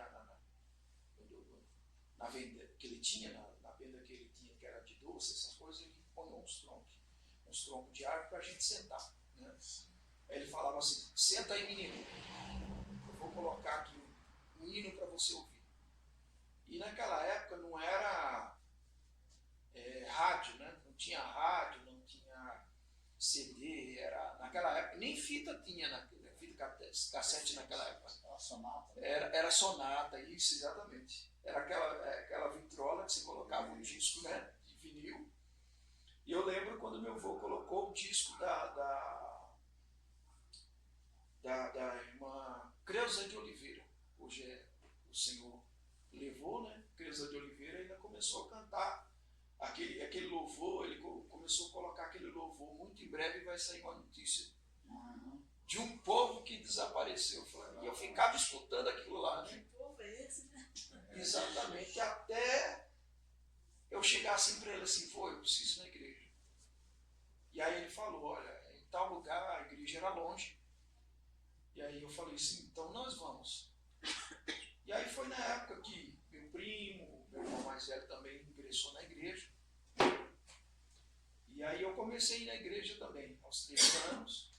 na venda que ele tinha, na venda que ele tinha, que era de doce, essas coisas, ele põe uns troncos de árvore para a gente sentar, né? Aí ele falava assim: senta aí, menino. você ouvir. E naquela época não era rádio, né? Não tinha rádio, não tinha CD, naquela época, nem fita tinha, fita cassete naquela época. Era sonata. Era sonata, isso, exatamente. Era aquela vitrola que você colocava um disco, né, de vinil. E eu lembro quando meu avô colocou o disco da irmã Creuza de Oliveira. Hoje o Senhor levou, né? Creuza de Oliveira ainda começou a cantar aquele louvor, ele começou a colocar aquele louvor. Muito em breve vai sair uma notícia de um povo que desapareceu. E eu ficava escutando aquilo lá, né? Que povo é esse, né? Exatamente, até eu chegar assim para ele assim, eu preciso ir na igreja. E aí ele falou, olha, em tal lugar a igreja era longe. E aí eu falei assim, então nós vamos. E aí foi na época que meu primo, meu irmão mais velho também ingressou na igreja. E aí eu comecei a ir na igreja também, aos 13 anos.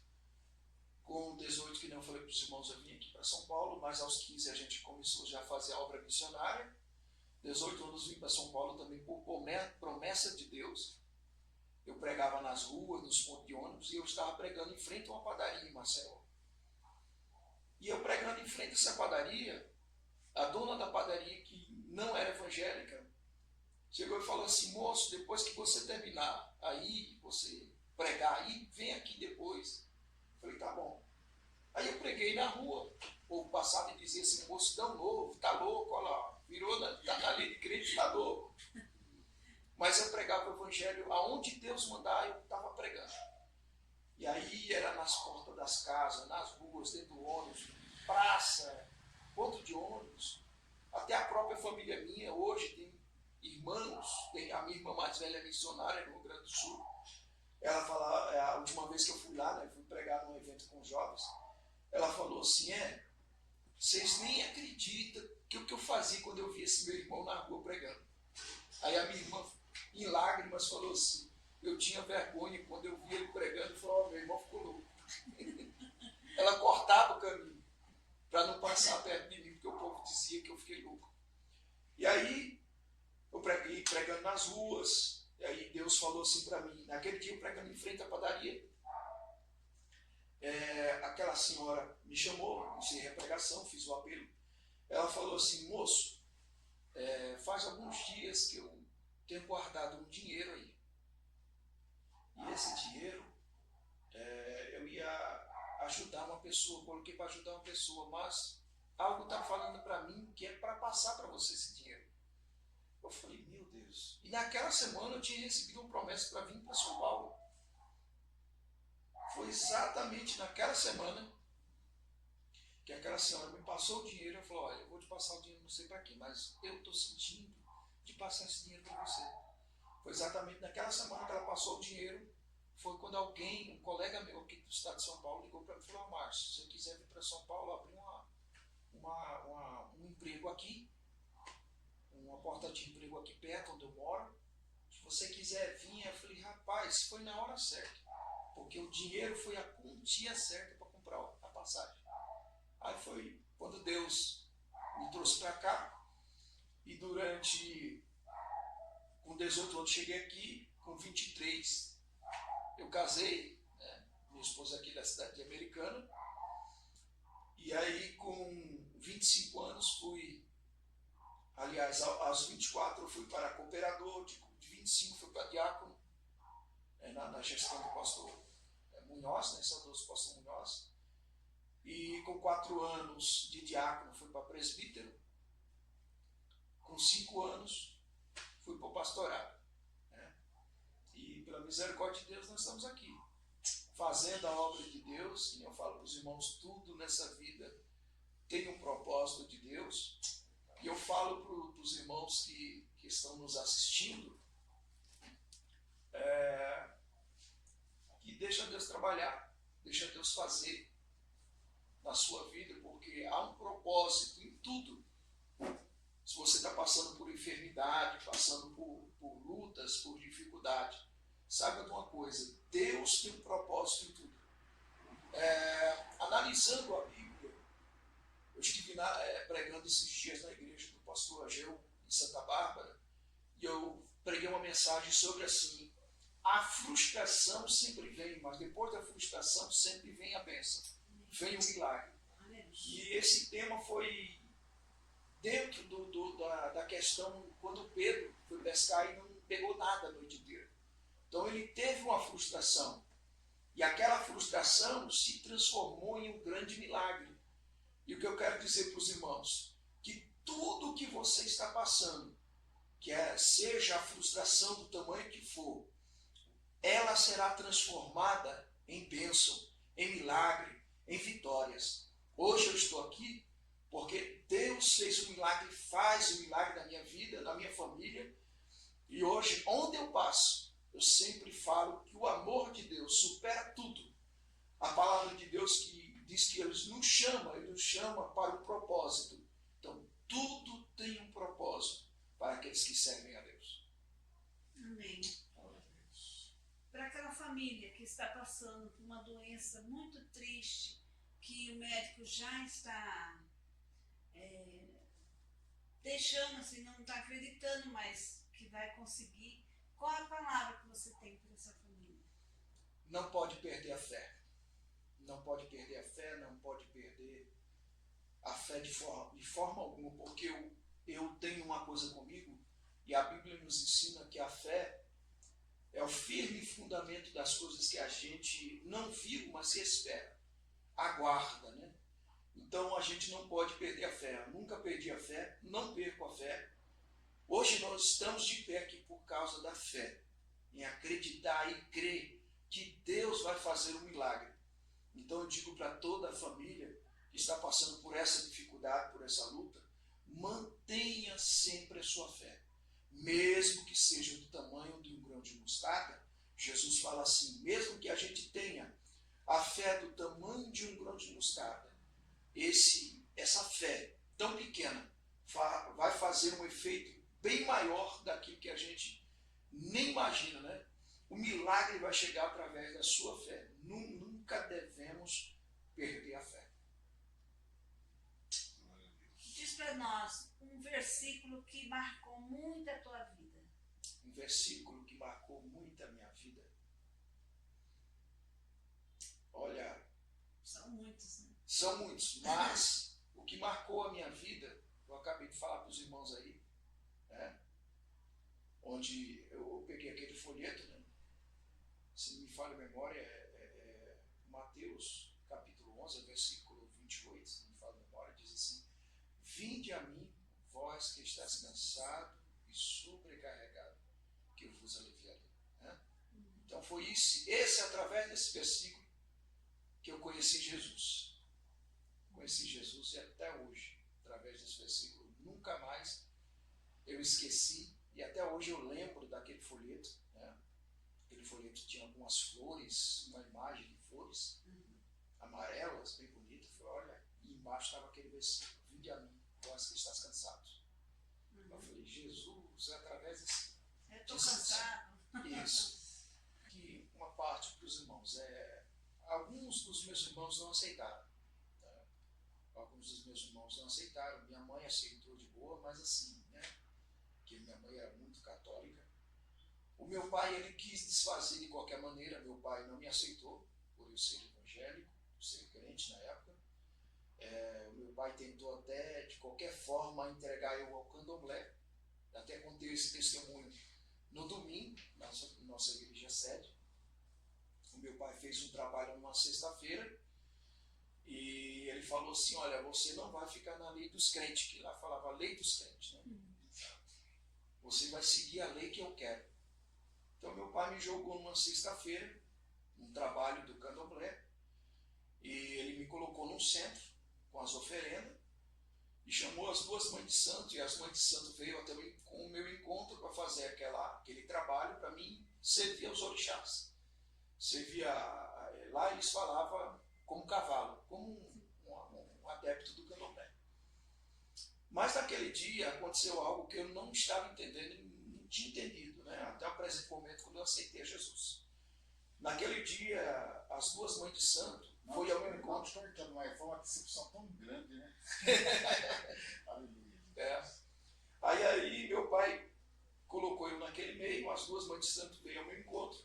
Com 18, que não falei para os irmãos, eu vim aqui para São Paulo, mas aos 15 a gente começou já a fazer a obra missionária. 18 anos vim para São Paulo também por promessa de Deus. Eu pregava nas ruas, nos pontos de ônibus, e eu estava pregando em frente a uma padaria em Maceió. E eu pregando em frente a essa padaria, a dona da padaria, que não era evangélica, chegou e falou assim, moço, depois que você terminar aí, você pregar aí, vem aqui depois. Eu falei, tá bom. Aí eu preguei na rua, o povo passava e dizia assim, moço, tão novo, tá louco, olha lá, virou tá na linha de crente, tá louco. Mas eu pregava o evangelho, aonde Deus mandar, eu estava pregando. E aí era nas portas das casas, nas ruas, dentro do ônibus, praça, ponto de ônibus, até a própria família minha, hoje tem irmãos, tem a minha irmã mais velha missionária no Rio Grande do Sul. Ela fala, a última vez que eu fui lá, né, fui pregar num evento com jovens, ela falou assim, vocês nem acreditam que o que eu fazia quando eu via esse meu irmão na rua pregando. Aí a minha irmã, em lágrimas, falou assim, eu tinha vergonha quando eu via ele pregando, e falou, meu irmão ficou louco. Ela cortava o caminho para não passar perto de mim, porque o povo dizia que eu fiquei louco. E aí, eu preguei pregando nas ruas, e aí Deus falou assim para mim, naquele dia eu pregando em frente à padaria, aquela senhora me chamou, encerrei a pregação, fiz o apelo, ela falou assim, moço, faz alguns dias que eu tenho guardado um dinheiro aí, e esse dinheiro eu ia ajudar uma pessoa, coloquei para ajudar uma pessoa, mas algo está falando para mim que é para passar para você esse dinheiro. Eu falei, meu Deus. E naquela semana eu tinha recebido uma promessa para vir para São Paulo. Foi exatamente naquela semana que aquela senhora me passou o dinheiro. Eu falei, olha, eu vou te passar o dinheiro, não sei para quê, mas eu estou sentindo de passar esse dinheiro para você. Foi exatamente naquela semana que ela passou o dinheiro. Foi quando alguém, um colega meu aqui do estado de São Paulo, ligou para mim e falou, Márcio, se você quiser vir para São Paulo, abrir um emprego aqui, uma porta de emprego aqui perto onde eu moro, se você quiser vir. Eu falei, rapaz, foi na hora certa, porque o dinheiro foi a quantia certa para comprar a passagem. Aí foi quando Deus me trouxe para cá, e com 18 anos cheguei aqui, com 23 eu casei, né? Minha esposa aqui da cidade de Americana, e aí com 25 anos fui, aliás, aos 24 eu fui para cooperador, de 25 fui para diácono, na gestão do pastor Munhoz, né? Saudoso pastor Munhoz, e com 4 anos de diácono fui para presbítero, com 5 anos fui para o pastorado. E pela misericórdia de Deus nós estamos aqui, fazendo a obra de Deus. E eu falo para os irmãos, tudo nessa vida tem um propósito de Deus. E eu falo para os irmãos que estão nos assistindo, que deixa Deus trabalhar, deixa Deus fazer na sua vida, porque há um propósito em tudo. Se você está passando por enfermidade, passando por lutas, por dificuldade, saiba de uma coisa, Deus tem um propósito em tudo. Analisando a Bíblia, eu estive pregando esses dias na igreja do pastor Ageu, em Santa Bárbara, e eu preguei uma mensagem sobre assim, a frustração sempre vem, mas depois da frustração sempre vem a bênção, vem o milagre. E esse tema foi dentro da questão quando Pedro foi pescar e não pegou nada a noite inteira. Então ele teve uma frustração. E aquela frustração se transformou em um grande milagre. E o que eu quero dizer para os irmãos, que tudo que você está passando, seja a frustração do tamanho que for, ela será transformada em bênção, em milagre, em vitórias. Hoje eu estou aqui porque Deus fez um milagre, faz um milagre na minha vida, na minha família. E hoje, onde eu passo, eu sempre falo que o amor de Deus supera tudo. A palavra de Deus que diz que Ele nos chama para o propósito. Então, tudo tem um propósito para aqueles que servem a Deus. Amém. Para aquela família que está passando por uma doença muito triste, que o médico já está deixando assim, não está acreditando mais que vai conseguir, qual é a palavra que você tem para essa família? Não pode perder a fé. Não pode perder a fé, não pode perder a fé de forma alguma, porque eu tenho uma coisa comigo, e a Bíblia nos ensina que a fé é o firme fundamento das coisas que a gente não viu, mas se espera, aguarda, né? Então a gente não pode perder a fé. Eu nunca perdi a fé, não perco a fé. Hoje nós estamos de pé aqui por causa da fé, em acreditar e crer que Deus vai fazer um milagre. Então eu digo para toda a família que está passando por essa dificuldade, por essa luta, mantenha sempre a sua fé. Mesmo que seja do tamanho de um grão de mostarda, Jesus fala assim, mesmo que a gente tenha a fé do tamanho de um grão de mostarda, essa fé tão pequena vai fazer um efeito bem maior daquilo que a gente nem imagina, né? O milagre vai chegar através da sua fé. Nunca devemos perder a fé. Diz para nós um versículo que marcou muito a tua vida. Um versículo que marcou muito a minha vida. Olha, são muitos, né? São muitos, mas o que marcou a minha vida, eu acabei de falar para os irmãos aí, né? Onde eu peguei aquele folheto, né? Se não me falha a memória, Mateus capítulo 11, versículo 28, se não me falha a memória, diz assim, vinde a mim, vós que estáis cansado e sobrecarregado, que eu vos aliviarei. Né? Então foi esse através desse versículo que eu conheci Jesus. Conheci Jesus e até hoje, através desse versículo, nunca mais eu esqueci e até hoje eu lembro daquele folheto. Né? Aquele folheto tinha algumas flores, uma imagem de flores amarelas, bem bonita. Olha, e embaixo estava aquele versículo, vinde a mim, vós que estás cansados. Eu falei, Jesus, através desse... Eu estou cansado. Isso. Que uma parte para os irmãos, alguns dos meus irmãos não aceitaram. Tá? Alguns dos meus irmãos não aceitaram. Minha mãe aceitou de boa, mas assim, né? Porque minha mãe era muito católica. O meu pai, ele quis desfazer de qualquer maneira. Meu pai não me aceitou, por eu ser evangélico, por ser crente na época. O meu pai tentou até, de qualquer forma, entregar eu ao candomblé. Até contei esse testemunho no domingo, na nossa igreja sede. O meu pai fez um trabalho numa sexta-feira e ele falou assim, olha, você não vai ficar na lei dos crentes, que lá falava lei dos crentes, né? Você vai seguir a lei que eu quero. Então meu pai me jogou numa sexta-feira, um trabalho do candomblé, e ele me colocou num centro com as oferendas e chamou as duas mães de santo, e as mães de santo veio até com o meu encontro para fazer aquele trabalho para mim servir aos orixás. Servia, lá eles falavam como cavalo, como um adepto do candomblé. Mas naquele dia aconteceu algo que eu não estava entendendo, não tinha entendido, né? Até o presente momento quando eu aceitei a Jesus. Naquele dia, as duas mães de santo foi ao meu trocar de cartão no iPhone é uma decepção tão grande, né? Aleluia. Aí meu pai colocou eu naquele meio, as duas mães de santo veio ao meu encontro.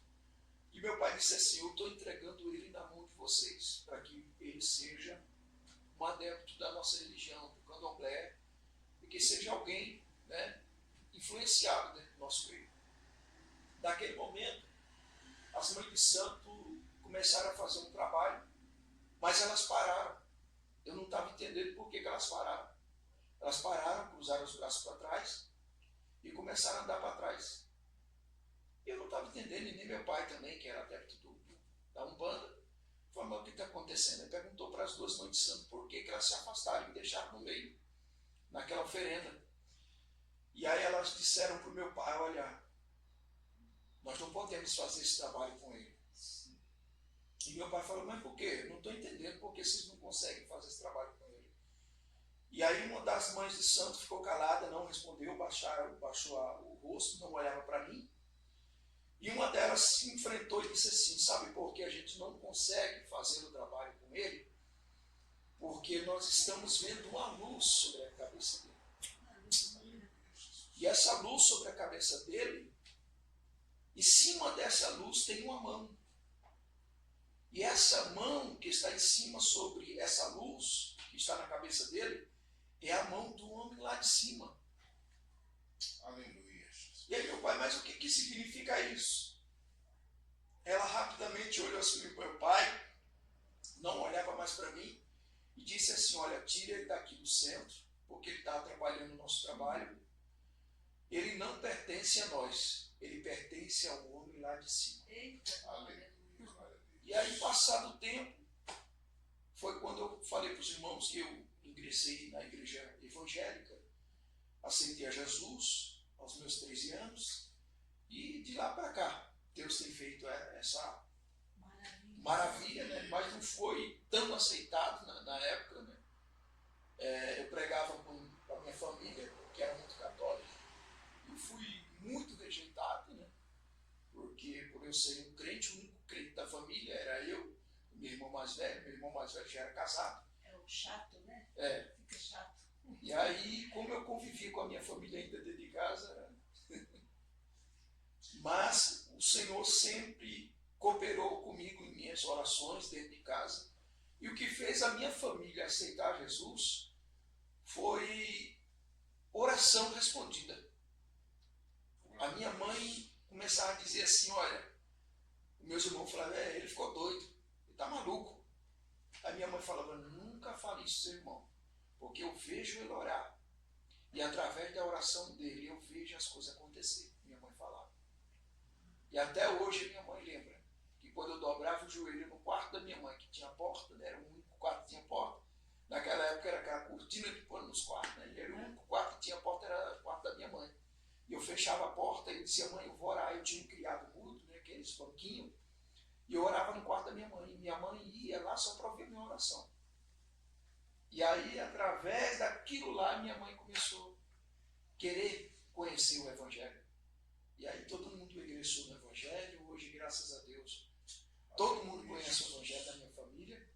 E meu pai disse assim, eu estou entregando ele na mão de vocês, para que ele seja um adepto da nossa religião, do candomblé, e que seja alguém, né, influenciado dentro do nosso meio. Naquele momento, as mães de santo começaram a fazer um trabalho, mas elas pararam. Eu não estava entendendo por que elas pararam. Elas pararam, cruzaram os braços para trás e começaram a andar para trás. Eu não estava entendendo, e nem meu pai também, que era adepto da Umbanda, falou, mas o que está acontecendo? Ele perguntou para as duas mães de santo por que elas se afastaram e me deixaram no meio, naquela oferenda. E aí elas disseram para o meu pai, olha, nós não podemos fazer esse trabalho com ele. E meu pai falou, mas por quê? Eu não estou entendendo por que vocês não conseguem fazer esse trabalho com ele. E aí uma das mães de santo ficou calada, não respondeu, baixou o rosto, não olhava para mim. E uma delas se enfrentou e disse assim, sabe por que a gente não consegue fazer o trabalho com ele? Porque nós estamos vendo uma luz sobre a cabeça dele. E essa luz sobre a cabeça dele, em cima dessa luz tem uma mão. E essa mão que está em cima sobre essa luz, que está na cabeça dele, é a mão do homem lá de cima. Aleluia. E aí meu pai, mas o que significa isso? Ela rapidamente olhou assim para o meu pai, não olhava mais para mim, e disse assim, olha, tira ele daqui do centro, porque ele está atrapalhando o nosso trabalho. Ele não pertence a nós, ele pertence ao homem lá de cima. Aleluia. E aí, passado o tempo, foi quando eu falei para os irmãos que eu ingressei na igreja evangélica, aceitei a Jesus aos meus 13 anos, e de lá para cá, Deus tem feito essa maravilha, né? Mas não foi tão aceitado na época. Né? Eu pregava para a minha família, que era muito católica, e fui muito rejeitado, né? Porque por eu ser um crente, o único crente da família era eu, meu irmão mais velho já era casado. É o chato, né? Fica chato. E aí, como eu convivia com a minha família ainda dentro de casa, mas o Senhor sempre cooperou comigo em minhas orações dentro de casa. E o que fez a minha família aceitar Jesus foi oração respondida. A minha mãe começava a dizer assim, olha, meus irmãos falavam, ele ficou doido, ele está maluco. A minha mãe falava, nunca fale isso, seu irmão, porque eu vejo ele orar. E através da oração dele, eu vejo as coisas acontecer. Minha mãe falava. E até hoje minha mãe lembra que quando eu dobrava o joelho no quarto da minha mãe, que tinha porta, né, era o único quarto que tinha porta. Naquela época era aquela cortina de pano nos quartos, né, e era o único quarto que tinha porta, era o quarto da minha mãe. E eu fechava a porta e eu dizia, mãe, eu vou orar. Eu tinha criado mudo, né, aqueles banquinhos, e eu orava no quarto da minha mãe. E minha mãe ia lá só para ouvir a minha oração. E aí, através daquilo lá, minha mãe começou a querer conhecer o Evangelho. E aí todo mundo ingressou no Evangelho. Hoje, graças a Deus, todo mundo conhece o Evangelho da minha família.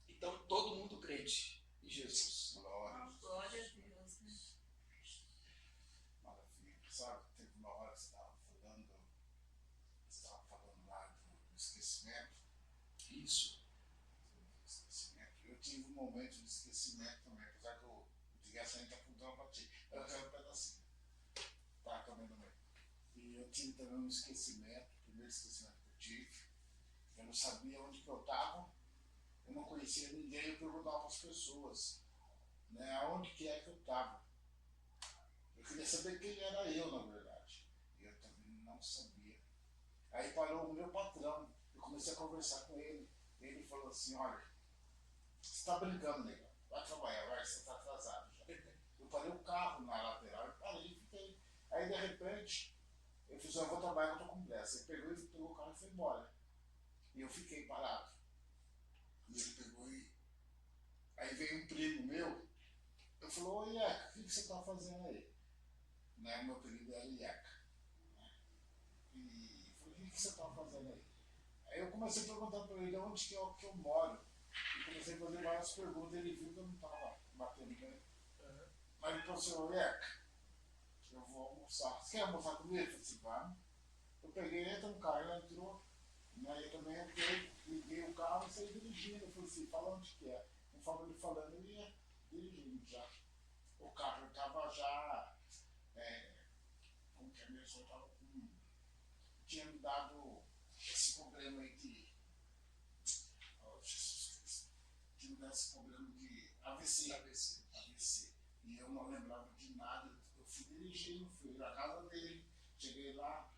Então, todo mundo crente em Jesus. Glória a Deus, né? Maravilha. Sabe, teve uma hora que você estava falando lá do esquecimento. Isso. Eu tive um momento de esquecimento também, apesar que o essa ainda está contando para ti. Eu quero um pedacinho. Tá, também no meio. E eu tive também um esquecimento, o primeiro esquecimento que eu tive. Eu não sabia onde que eu estava, eu não conhecia ninguém, eu perguntava para as pessoas, né, aonde que é que eu estava. Eu queria saber quem era eu, na verdade. E eu também não sabia. Aí parou o meu patrão, eu comecei a conversar com ele. Ele falou assim, olha, você está brincando, negão, vai trabalhar, vai, você está atrasado já. Eu parei o carro na lateral, eu parei e fiquei. Aí de repente, eu fiz, eu vou trabalhar, eu estou com pressa. Ele pegou o carro e foi embora. E eu fiquei parado. E ele pegou e... Aí veio um primo meu, eu falou, ô Ieca, o que você está fazendo aí? Né, meu apelido era Ieca. Né? E eu falei, o que você está fazendo aí? Aí eu comecei a perguntar para ele onde que eu moro. comecei a fazer várias perguntas, ele viu que eu não estava batendo bem. Aí ele falou assim, Eca, eu vou almoçar. Você quer almoçar comigo? Eu falei assim, vamos. Eu peguei, entra no carro, ela entrou, né, eu também entrei, liguei o carro e saí dirigindo. Eu falei assim, fala onde que é. Conforme ele falando, eu ia dirigindo já. O carro estava já, como que é mesmo, eu tava com, tinha me dado esse problema aí de, oh, Jesus Cristo, tinha me dado esse problema de AVC. E eu não lembrava de nada, eu fui dirigindo, fui na casa dele, cheguei lá,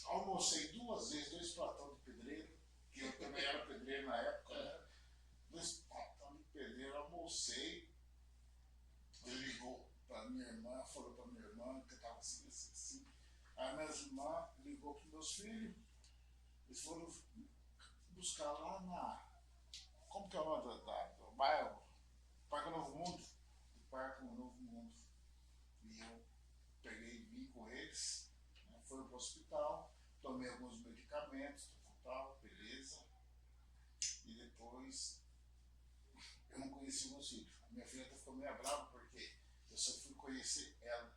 almocei 2 vezes, 2 platão de pedreiro, que eu também era pedreiro na época, né? 2 platão de pedreiro, almocei. Ele ligou para minha irmã, falou para minha irmã que eu estava assim. Aí minha irmã ligou para meus filhos, eles foram buscar lá na. Como que é o nome do bairro? Parque Novo Mundo. Do Parque Novo Mundo. E eu peguei e vim com eles, né, fui para o hospital, tomei alguns medicamentos, tal, beleza. E depois eu não conheci meus filhos. A minha filha ficou meio brava porque eu só fui conhecer ela.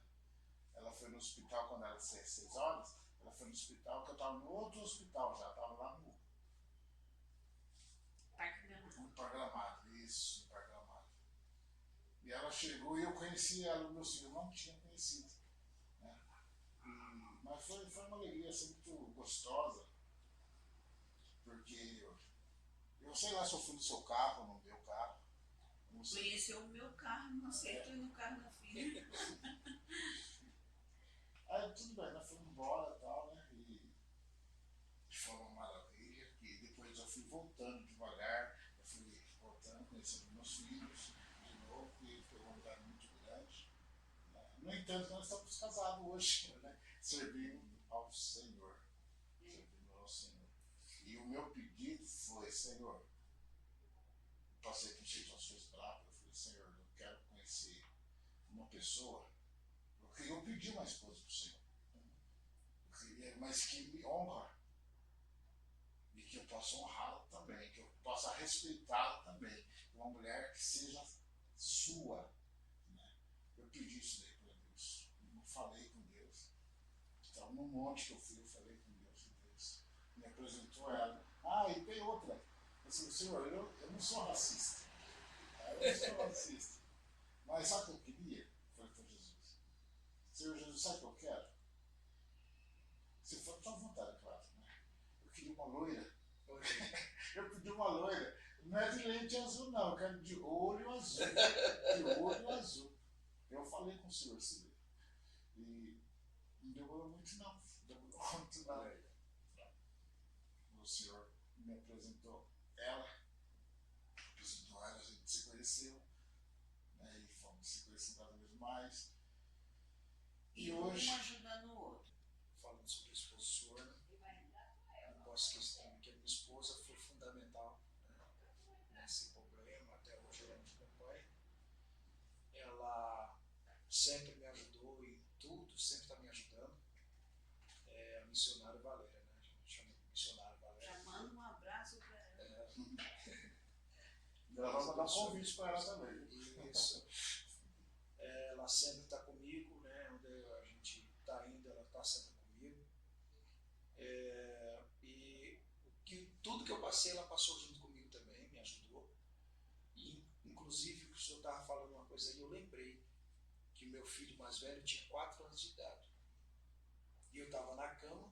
Ela foi no hospital quando era 6 horas. Ela foi no hospital, que eu estava no outro hospital já, estava lá no Parque Gramado. Isso, no Parque Gramado. E ela chegou e eu conheci ela, meus filhos não tinham conhecido. Né? Mas foi uma alegria assim, muito gostosa, porque eu sei lá se eu fui no seu carro, no meu carro. Conheceu o meu carro, não aceitou ir no carro da filha. Aí tudo bem, nós fomos embora e tal, né? E foi uma maravilha. E depois eu fui voltando devagar, eu fui voltando, conhecendo meus filhos de novo, e foi uma vontade muito grande. Né? No entanto, nós estamos casados hoje, né? Servindo ao Senhor. Servindo ao Senhor. E o meu pedido foi, Senhor, passei aqui cheio de ações bravas, eu falei, Senhor, eu quero conhecer uma pessoa, porque eu pedi uma esposa para o Senhor, mas que me honra, e que eu possa honrá-la também, que eu possa respeitá-la também, uma mulher que seja sua. Né? Eu pedi isso daí para Deus, eu falei com Deus, estava num monte que eu fui, eu falei com Deus, e Deus me apresentou ela. Ah, e tem outra. Eu disse, Senhor, eu não sou racista. Eu não sou racista. Mas sabe o que eu queria? Foi para Jesus. Senhor Jesus, sabe o que eu quero? Se for à vontade, claro. Né? Eu queria uma loira. Eu pedi uma loira. Não é de lente azul, não. Eu quero de olho azul. De olho azul. Eu falei com o Senhor, Senhor. E não demorou muito, não. Demorou muito, não. O Senhor me apresentou ela, a gente se conheceu, né, e fomos se conhecendo cada vez mais. E hoje, um ajudando o outro. Falando sobre a esposa do senhor, não posso esquecer também que a minha esposa foi fundamental, né, nesse problema, até hoje ela me acompanha. Ela sempre me ajudou em tudo, sempre está me ajudando. É a missionária Valéria, né? A gente chama de missionária Valéria. Já manda um abraço para ela. ela vai mandar um convite para ela também. Isso. Ela sempre está comigo, né? Onde a gente está indo, ela está sempre comigo. E tudo que eu passei, ela passou junto comigo também, me ajudou. E, inclusive, o senhor estava falando uma coisa aí, eu lembrei que meu filho mais velho tinha 4 anos de idade. E eu estava na cama,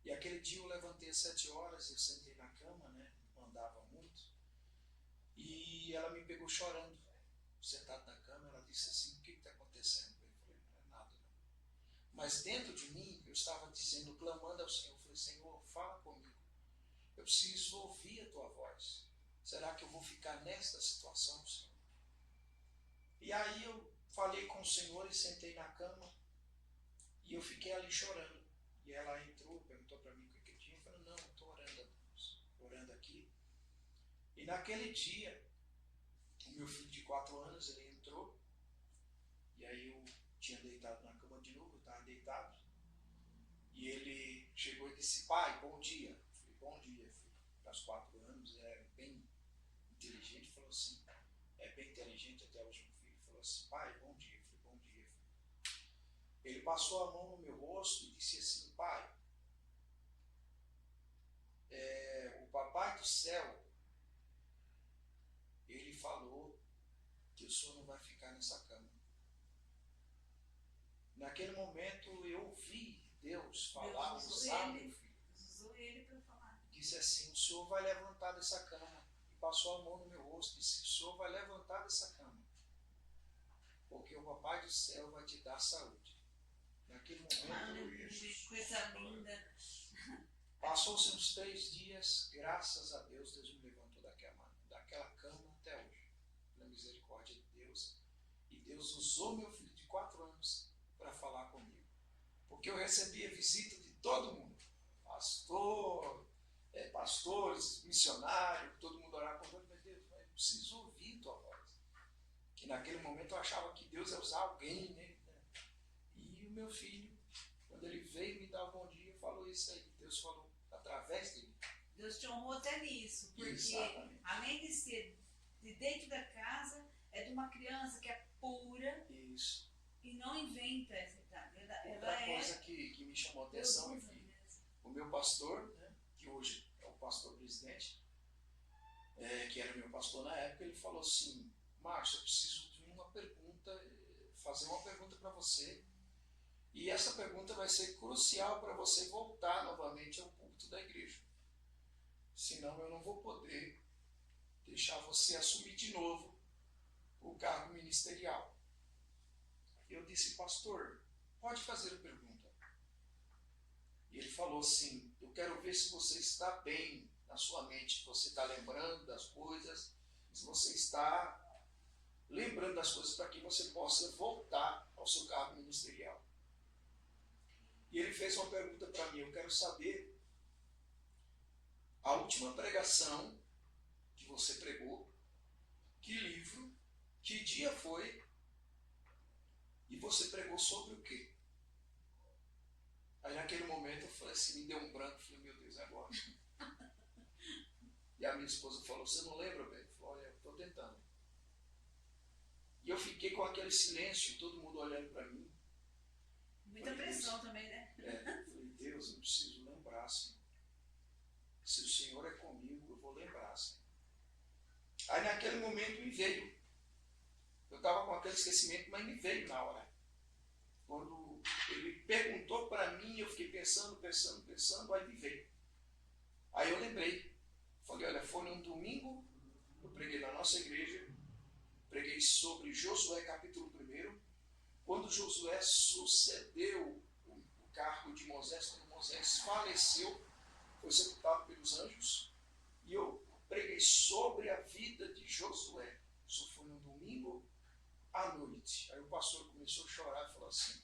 e aquele dia eu levantei às 7 horas, eu sentei na cama, né? Não andava muito. E ela me pegou chorando, sentado na cama, ela disse assim, o que está acontecendo? Eu falei, não é nada não. Mas dentro de mim, eu estava dizendo, clamando ao Senhor, eu falei, Senhor, fala comigo. Eu preciso ouvir a tua voz. Será que eu vou ficar nesta situação, Senhor? E aí eu falei com o Senhor e sentei na cama, e eu fiquei ali chorando. E ela entrou, perguntou para mim o que tinha, eu falei, não, eu estou orando a Deus, orando aqui. E naquele dia, o meu filho de 4 anos, ele entrou, e aí eu tinha deitado na cama de novo, eu estava deitado, e ele chegou e disse, pai, bom dia. Eu falei, bom dia, filho. Para os 4 anos, é bem inteligente, gente até hoje, meu filho, falou assim, pai, bom dia. Eu falei, bom dia. Ele passou a mão no meu rosto e disse assim, pai, o papai do céu, ele falou que o senhor não vai ficar nessa cama. Naquele momento eu ouvi Deus falar, usar meu filho. Usou ele para falar. Disse assim, o senhor vai levantar dessa cama. E passou a mão no meu rosto e disse, o senhor vai levantar dessa cama. Porque o papai do céu vai te dar saúde. Naquele momento, Coisa linda. passou-se uns 3 dias, graças a Deus, Deus me levantou daquela cama até hoje. Pela misericórdia de Deus. E Deus usou meu filho de 4 anos para falar comigo. Porque eu recebia visita de todo mundo. Pastores, missionários, todo mundo orava com Deus. Meu Deus, eu preciso ouvir tua voz. Que naquele momento eu achava que Deus ia usar alguém, né? E o meu filho, quando ele veio me dar um bom dia, falou isso aí. Deus falou através dele. Deus te honrou até nisso, porque Exatamente. além de ser de dentro da casa, é de uma criança que é pura Isso. e não inventa essa idade. Ela Outra é coisa que me chamou a atenção é Deus usa que mesmo. o meu pastor, né, que hoje é o pastor presidente, que era meu pastor na época, ele falou assim, Márcio, eu preciso de uma pergunta, fazer uma pergunta para você, e essa pergunta vai ser crucial para você voltar novamente ao púlpito da igreja. Senão eu não vou poder deixar você assumir de novo o cargo ministerial. Eu disse, pastor, pode fazer a pergunta. E ele falou assim, eu quero ver se você está bem na sua mente, se você está lembrando das coisas, se você está lembrando das coisas para que você possa voltar ao seu cargo ministerial. E ele fez uma pergunta para mim, eu quero saber a última pregação que você pregou, que livro, que dia foi, e você pregou sobre o quê? Aí naquele momento eu falei assim, me deu um branco, falei, meu Deus, agora. E a minha esposa falou, você não lembra, velho? Eu falei, olha, eu estou tentando. E eu fiquei com aquele silêncio, todo mundo olhando para mim. Muita pressão também, né? Falei, Deus, eu preciso lembrar, Senhor. Se o Senhor é comigo, eu vou lembrar, Senhor. Aí naquele momento me veio. Eu estava com aquele esquecimento, mas me veio na hora. Quando ele perguntou para mim, eu fiquei pensando, aí me veio. Aí eu lembrei. Falei, olha, foi num domingo, eu preguei na nossa igreja, preguei sobre Josué capítulo 1, quando Josué sucedeu o cargo de Moisés, quando Moisés faleceu, foi sepultado pelos anjos, e eu preguei sobre a vida de Josué. Isso foi no domingo à noite. Aí o pastor começou a chorar e falou assim,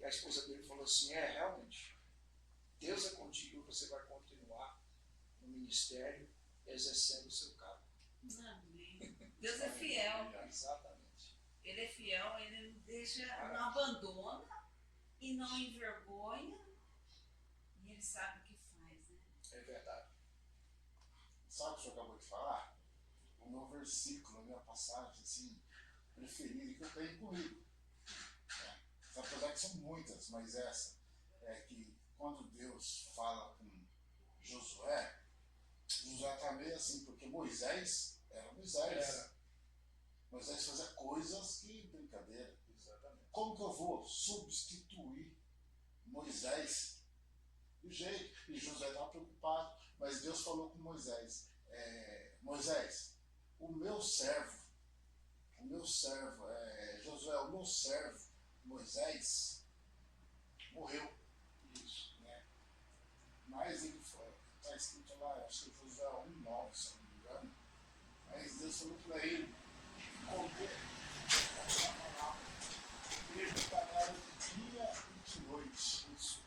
a esposa dele falou assim, realmente, Deus é contigo, você vai continuar no ministério, exercendo o seu cargo. Amém. Deus é fiel. Exatamente. Ele é fiel, ele não deixa, não abandona e não envergonha. E ele sabe o que faz, né? É verdade. Sabe o que o senhor acabou de falar? O meu versículo, a minha passagem assim, preferida que eu tenho comigo. Né? Apesar que são muitas, mas essa é que quando Deus fala com Josué está meio assim, porque Moisés era Moisés. Moisés fazia coisas que brincadeira. Exatamente. Como que eu vou substituir Moisés? Do jeito. E Josué estava preocupado, mas Deus falou com Moisés, Moisés, o meu servo, Josué, o meu servo, Moisés, morreu. Isso. Né? Mas ele foi, está escrito lá, acho que Josué 1:9, se não me engano, mas Deus falou para ele, ele trabalhava de dia e de noite, isso,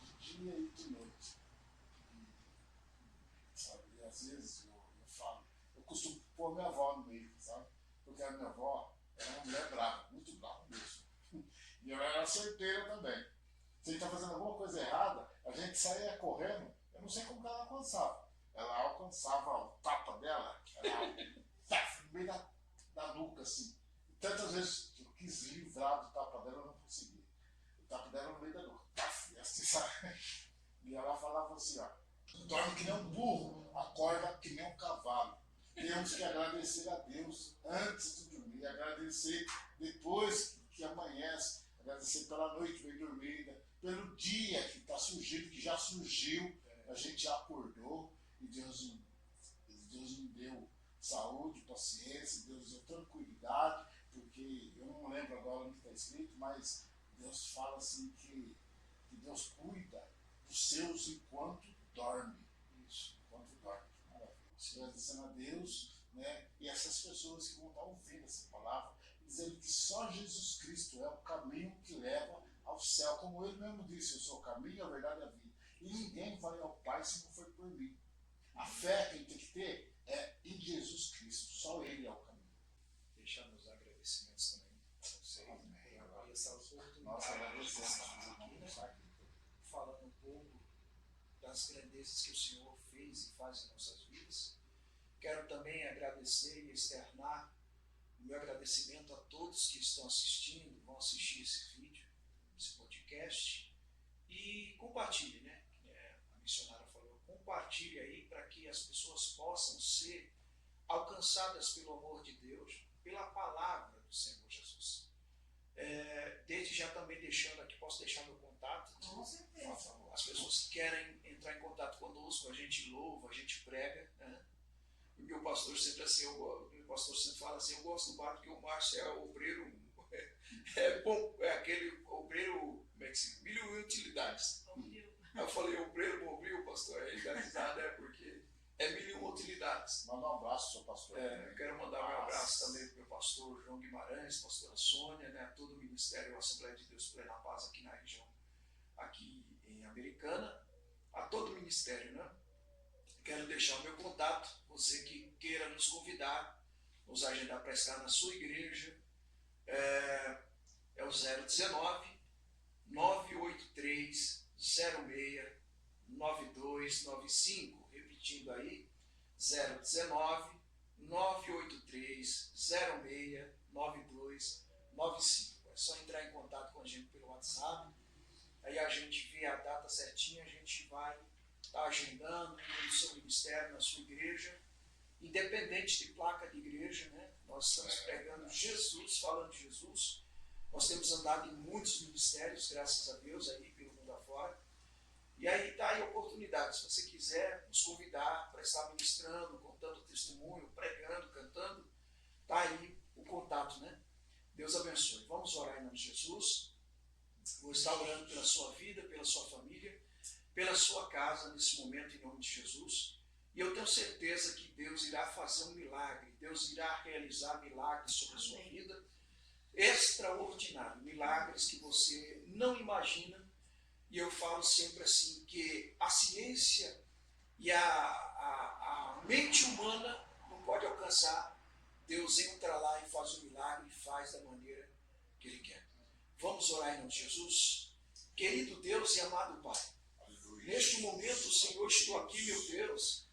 de dia e de noite. Sabe? E às vezes eu falo, eu costumo pôr minha avó no meio, sabe? Porque a minha avó era uma mulher brava, muito brava mesmo. E ela era certeira também. Se a gente está fazendo alguma coisa errada, a gente saía correndo, eu não sei como que ela alcançava. Ela alcançava o tapa dela, ela no meio da na nuca, assim. Tantas vezes eu quis livrar do tapa dela, eu não consegui. O tapa dela no meio da nuca. Paf, e assim, sabe? E ela falava assim, ó, dorme que nem um burro, acorda que nem um cavalo. Temos que agradecer a Deus antes de dormir, agradecer depois que amanhece, agradecer pela noite bem dormida, pelo dia que está surgindo, que já surgiu, a gente já acordou e Deus nos deu saúde, paciência, Deus deu tranquilidade, porque eu não lembro agora onde está escrito, mas Deus fala assim que Deus cuida dos seus enquanto dorme. Isso, enquanto dorme. Agradecendo a Deus, né? E essas pessoas que vão estar ouvindo essa palavra, dizendo que só Jesus Cristo é o caminho que leva ao céu. Como ele mesmo disse, eu sou o caminho, a verdade e a vida. E ninguém vai ao Pai se não for por mim. A fé que a gente tem que ter é em Jesus Cristo. Só Ele é o caminho. Deixar meus agradecimentos também a vocês. Agora essa oportunidade. Nossa, agradecemos aqui, né? Falando um pouco das grandezas que o Senhor fez e faz em nossas vidas. Quero também agradecer e externar o meu agradecimento a todos que estão assistindo, vão assistir esse vídeo, esse podcast, e compartilhe, né? A missionária falou, compartilhe aí para que as pessoas possam ser alcançadas pelo amor de Deus, pela palavra do Senhor Jesus. Desde já também deixando aqui, posso deixar meu contato? Com certeza. As pessoas que querem entrar em contato conosco, a gente louva, a gente prega, né? E meu pastor sempre assim, meu pastor sempre fala assim, eu gosto do Márcio porque o Márcio é obreiro, é aquele obreiro, como é que se diz? Mil utilidades. Aí eu falei, obreiro bombril, pastor, aí dá risada, porque é mil utilidades. Manda um abraço, seu pastor. Eu quero mandar um abraço também para o meu pastor João Guimarães, pastora Sônia, né, todo o Ministério Assembleia de Deus Plena Paz aqui na região, aqui em Americana, a todo o Ministério, né? Quero deixar o meu contato, você que queira nos convidar, nos agendar para estar na sua igreja, é o 019 983 06 9295, repetindo aí, 019 983 06 9295. É só entrar em contato com a gente pelo WhatsApp, aí a gente vê a data certinha, a gente vai estar agendando no seu ministério, na sua igreja, independente de placa de igreja, né? Nós estamos pregando Jesus, falando de Jesus. Nós temos andado em muitos ministérios, graças a Deus, aí pelo mundo afora. E aí está aí a oportunidade, se você quiser nos convidar para estar ministrando, contando testemunho, pregando, cantando, está aí o contato, né? Deus abençoe. Vamos orar em nome de Jesus. Vou estar orando pela sua vida, pela sua família, pela sua casa nesse momento, em nome de Jesus. E eu tenho certeza que Deus irá fazer um milagre, Deus irá realizar milagres sobre a sua vida, extraordinário, milagres que você não imagina. E eu falo sempre assim, que a ciência e a mente humana não pode alcançar. Deus entra lá e faz o milagre e faz da maneira que Ele quer. Vamos orar em nome de Jesus? Querido Deus e amado Pai, neste momento, Senhor, estou aqui, meu Deus,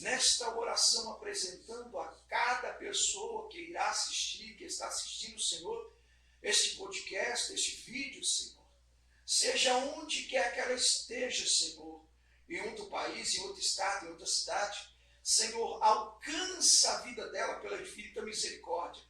nesta oração apresentando a cada pessoa que irá assistir, que está assistindo, Senhor, este podcast, este vídeo, Senhor. Seja onde quer que ela esteja, Senhor, em outro país, em outro estado, em outra cidade, Senhor, alcança a vida dela pela infinita misericórdia.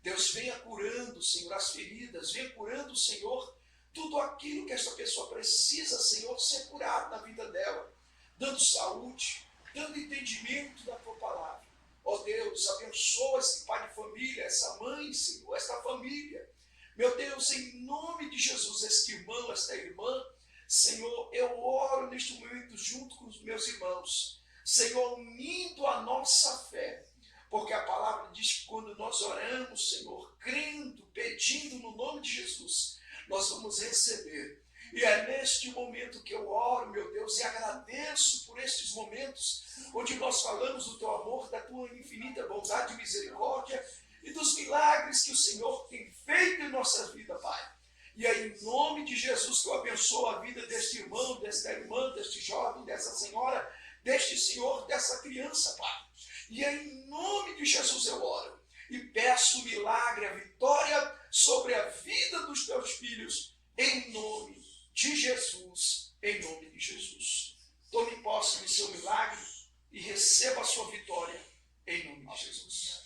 Deus, venha curando, Senhor, as feridas, venha curando, Senhor, tudo aquilo que esta pessoa precisa, Senhor, ser curado na vida dela, dando saúde, dando entendimento da Tua palavra. Ó Deus, abençoa esse pai de família, essa mãe, Senhor, esta família. Meu Deus, em nome de Jesus, este irmão, esta irmã, Senhor, eu oro neste momento junto com os meus irmãos, Senhor, unindo a nossa fé, porque a palavra diz que quando nós oramos, Senhor, crendo, pedindo no nome de Jesus, nós vamos receber. E é neste momento que eu oro, meu Deus, e agradeço por estes momentos onde nós falamos do Teu amor, da Tua infinita bondade e misericórdia e dos milagres que o Senhor tem feito em nossa vida, Pai. E aí, em nome de Jesus, que eu abençoo a vida deste irmão, desta irmã, deste jovem, dessa senhora, deste senhor, dessa criança, Pai. E aí, em nome de Jesus eu oro e peço peço o milagre, a vitória sobre a vida dos teus filhos, em nome de Jesus, em nome de Jesus. Tome posse do seu milagre e receba a sua vitória, em nome de Jesus.